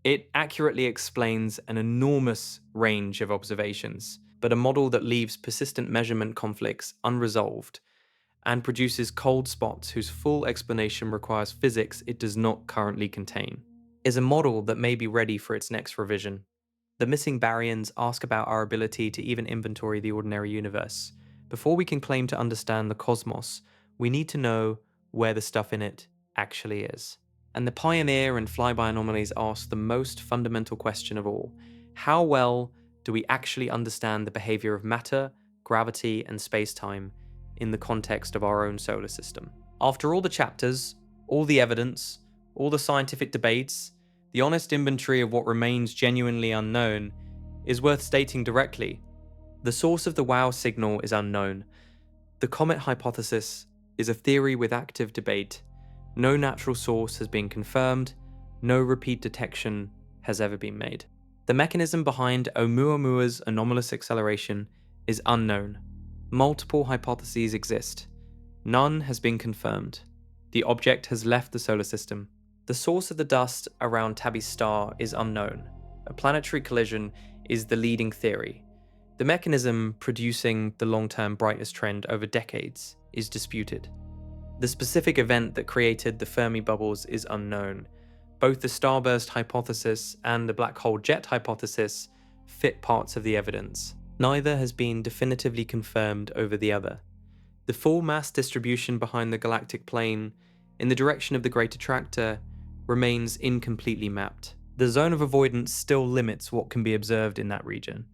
It accurately explains an enormous range of observations, but a model that leaves persistent measurement conflicts unresolved and produces cold spots whose full explanation requires physics it does not currently contain, is a model that may be ready for its next revision. The missing baryons ask about our ability to even inventory the ordinary universe. Before we can claim to understand the cosmos, we need to know where the stuff in it actually is. And the Pioneer and Flyby Anomalies ask the most fundamental question of all: how well do we actually understand the behavior of matter, gravity, and space-time in the context of our own solar system? After all the chapters, all the evidence, all the scientific debates, the honest inventory of what remains genuinely unknown is worth stating directly. The source of the WOW signal is unknown. The comet hypothesis is a theory with active debate. No natural source has been confirmed. No repeat detection has ever been made. The mechanism behind Oumuamua's anomalous acceleration is unknown. Multiple hypotheses exist. None has been confirmed. The object has left the solar system. The source of the dust around Tabby's star is unknown. A planetary collision is the leading theory. The mechanism producing the long-term brightest trend over decades is disputed. The specific event that created the Fermi bubbles is unknown. Both the starburst hypothesis and the black hole jet hypothesis fit parts of the evidence. Neither has been definitively confirmed over the other. The full mass distribution behind the galactic plane in the direction of the Great Attractor remains incompletely mapped. The zone of avoidance still limits what can be observed in that region.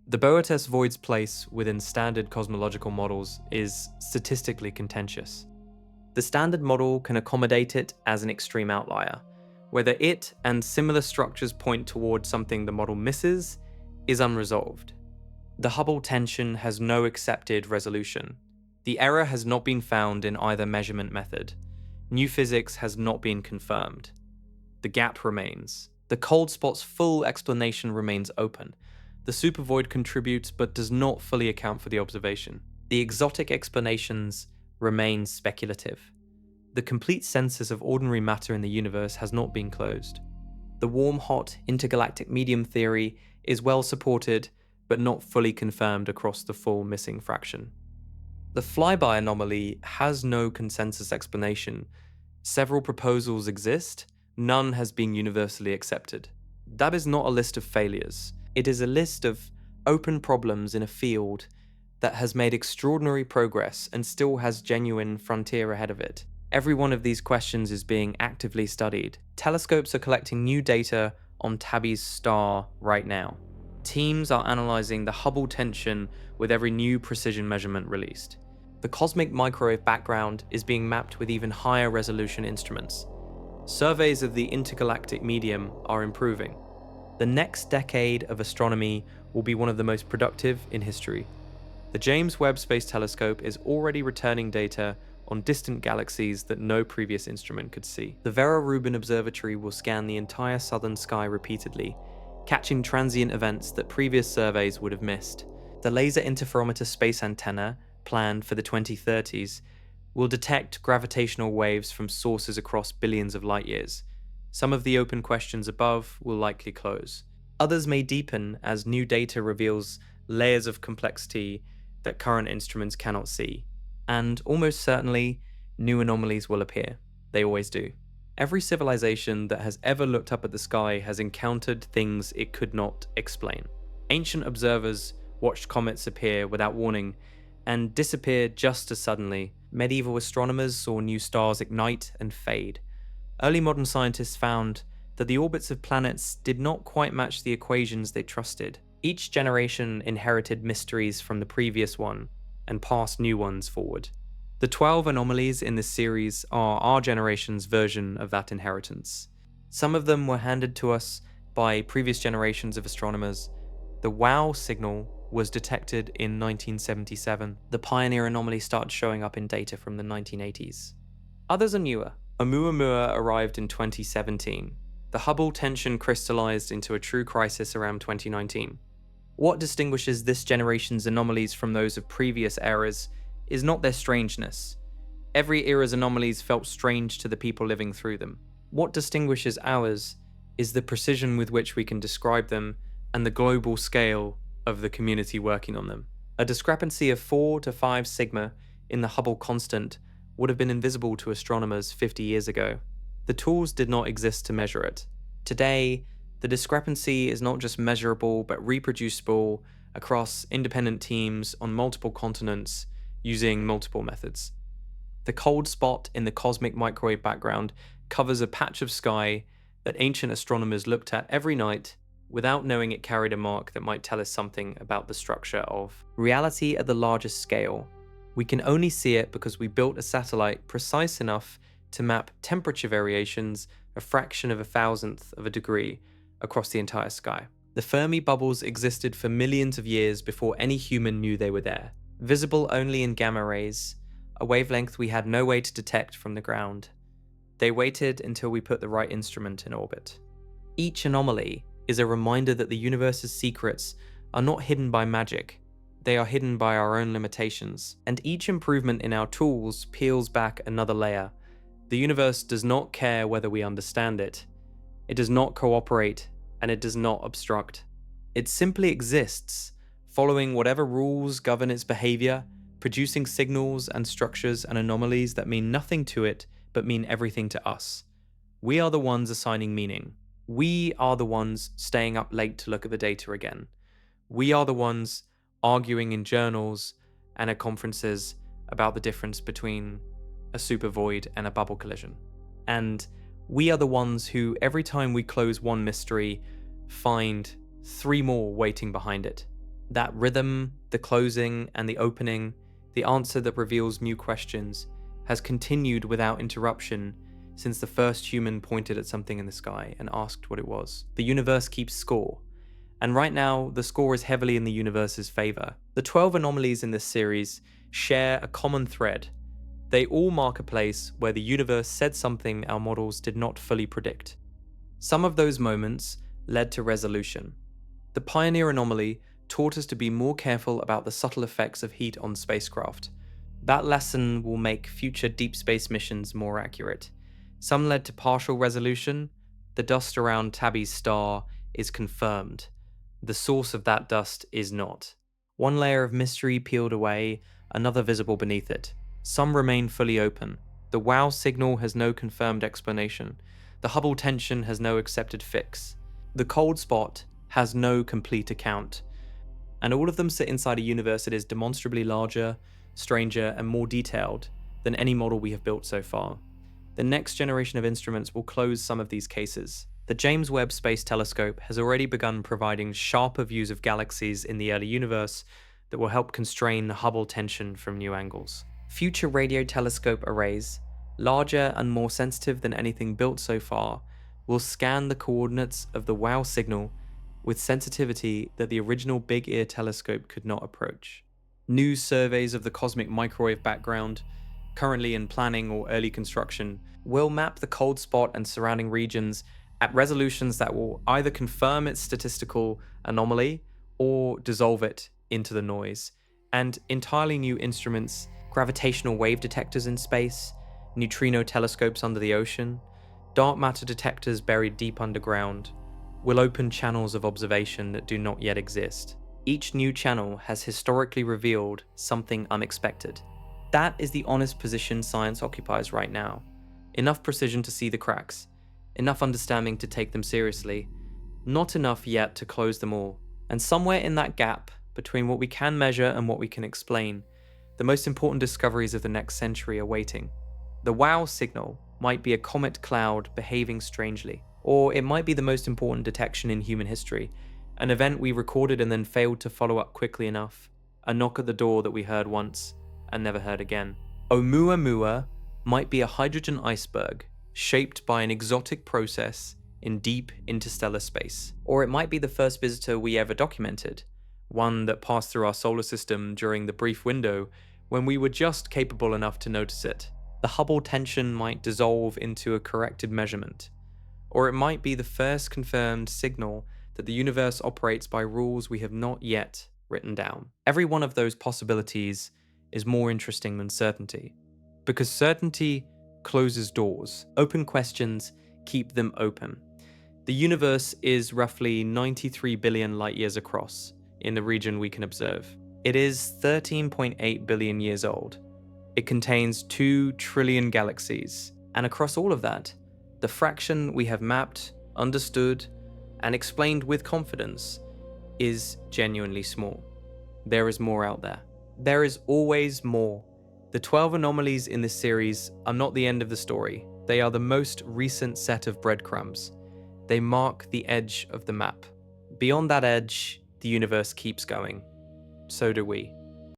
The Boötes void's place within standard cosmological models is statistically contentious. The standard model can accommodate it as an extreme outlier. Whether it and similar structures point toward something the model misses is unresolved. The Hubble tension has no accepted resolution. The error has not been found in either measurement method. New physics has not been confirmed. The gap remains. The cold spot's full explanation remains open. The supervoid contributes but does not fully account for the observation. The exotic explanations remain speculative. The complete census of ordinary matter in the universe has not been closed. The warm-hot intergalactic medium theory is well supported but not fully confirmed across the full missing fraction. The flyby anomaly has no consensus explanation. Several proposals exist, none has been universally accepted. That is not a list of failures. It is a list of open problems in a field that has made extraordinary progress and still has genuine frontier ahead of it. Every one of these questions is being actively studied. Telescopes are collecting new data on Tabby's star right now. Teams are analyzing the Hubble tension with every new precision measurement released. The cosmic microwave background is being mapped with even higher resolution instruments. Surveys of the intergalactic medium are improving. The next decade of astronomy will be one of the most productive in history. The James Webb Space Telescope is already returning data on distant galaxies that no previous instrument could see. The Vera Rubin Observatory will scan the entire southern sky repeatedly, catching transient events that previous surveys would have missed. The Laser Interferometer Space Antenna, planned for the 2030s, will detect gravitational waves from sources across billions of light years. Some of the open questions above will likely close. Others may deepen as new data reveals layers of complexity that current instruments cannot see. And almost certainly, new anomalies will appear. They always do. Every civilization that has ever looked up at the sky has encountered things it could not explain. Ancient observers watched comets appear without warning and disappear just as suddenly. Medieval astronomers saw new stars ignite and fade. Early modern scientists found that the orbits of planets did not quite match the equations they trusted. Each generation inherited mysteries from the previous one and passed new ones forward. The 12 anomalies in this series are our generation's version of that inheritance. Some of them were handed to us by previous generations of astronomers. The WOW signal was detected in 1977. The Pioneer anomaly started showing up in data from the 1980s. Others are newer. Oumuamua arrived in 2017. The Hubble tension crystallized into a true crisis around 2019. What distinguishes this generation's anomalies from those of previous eras is not their strangeness. Every era's anomalies felt strange to the people living through them. What distinguishes ours is the precision with which we can describe them and the global scale of the community working on them. A discrepancy of 4 to 5 sigma in the Hubble constant would have been invisible to astronomers 50 years ago. The tools did not exist to measure it. Today, the discrepancy is not just measurable but reproducible across independent teams on multiple continents using multiple methods. The cold spot in the cosmic microwave background covers a patch of sky that ancient astronomers looked at every night without knowing it carried a mark that might tell us something about the structure of reality at the largest scale. We can only see it because we built a satellite precise enough to map temperature variations a fraction of a thousandth of a degree across the entire sky. The Fermi bubbles existed for millions of years before any human knew they were there. Visible only in gamma rays, a wavelength we had no way to detect from the ground. They waited until we put the right instrument in orbit. Each anomaly is a reminder that the universe's secrets are not hidden by magic. They are hidden by our own limitations. And each improvement in our tools peels back another layer. The universe does not care whether we understand it. It does not cooperate, and it does not obstruct. It simply exists, following whatever rules govern its behavior, producing signals and structures and anomalies that mean nothing to it, but mean everything to us. We are the ones assigning meaning. We are the ones staying up late to look at the data again. We are the ones arguing in journals and at conferences about the difference between a supervoid, and a bubble collision. And we are the ones who, every time we close one mystery, find 3 more waiting behind it. That rhythm, the closing and the opening, the answer that reveals new questions, has continued without interruption since the first human pointed at something in the sky and asked what it was. The universe keeps score, and right now the score is heavily in the universe's favor. The 12 anomalies in this series share a common thread. They all mark a place where the universe said something our models did not fully predict. Some of those moments led to resolution. The Pioneer anomaly taught us to be more careful about the subtle effects of heat on spacecraft. That lesson will make future deep space missions more accurate. Some led to partial resolution. The dust around Tabby's star is confirmed. The source of that dust is not. One layer of mystery peeled away, another visible beneath it. Some remain fully open. The WOW signal has no confirmed explanation. The Hubble tension has no accepted fix. The cold spot has no complete account. And all of them sit inside a universe that is demonstrably larger, stranger, and more detailed than any model we have built so far. The next generation of instruments will close some of these cases. The James Webb Space Telescope has already begun providing sharper views of galaxies in the early universe that will help constrain the Hubble tension from new angles. Future radio telescope arrays, larger and more sensitive than anything built so far, will scan the coordinates of the WOW signal with sensitivity that the original Big Ear telescope could not approach. New surveys of the cosmic microwave background, currently in planning or early construction, will map the cold spot and surrounding regions at resolutions that will either confirm its statistical anomaly or dissolve it into the noise. And entirely new instruments, gravitational wave detectors in space, neutrino telescopes under the ocean, dark matter detectors buried deep underground, will open channels of observation that do not yet exist. Each new channel has historically revealed something unexpected. That is the honest position science occupies right now. Enough precision to see the cracks, enough understanding to take them seriously, not enough yet to close them all. And somewhere in that gap, between what we can measure and what we can explain, the most important discoveries of the next century are waiting. The WOW signal might be a comet cloud behaving strangely, or it might be the most important detection in human history, an event we recorded and then failed to follow up quickly enough, a knock at the door that we heard once and never heard again. Oumuamua might be a hydrogen iceberg shaped by an exotic process in deep interstellar space. Or it might be the first visitor we ever documented, one that passed through our solar system during the brief window when we were just capable enough to notice it. The Hubble tension might dissolve into a corrected measurement. Or it might be the first confirmed signal that the universe operates by rules we have not yet written down. Every one of those possibilities is more interesting than certainty, because certainty closes doors. Open questions keep them open. The universe is roughly 93 billion light years across in the region we can observe. It is 13.8 billion years old. It contains 2 trillion galaxies, and across all of that, the fraction we have mapped, understood, and explained with confidence is genuinely small. There is more out there. There is always more. The 12 anomalies in this series are not the end of the story. They are the most recent set of breadcrumbs. They mark the edge of the map. Beyond that edge, the universe keeps going. So do we.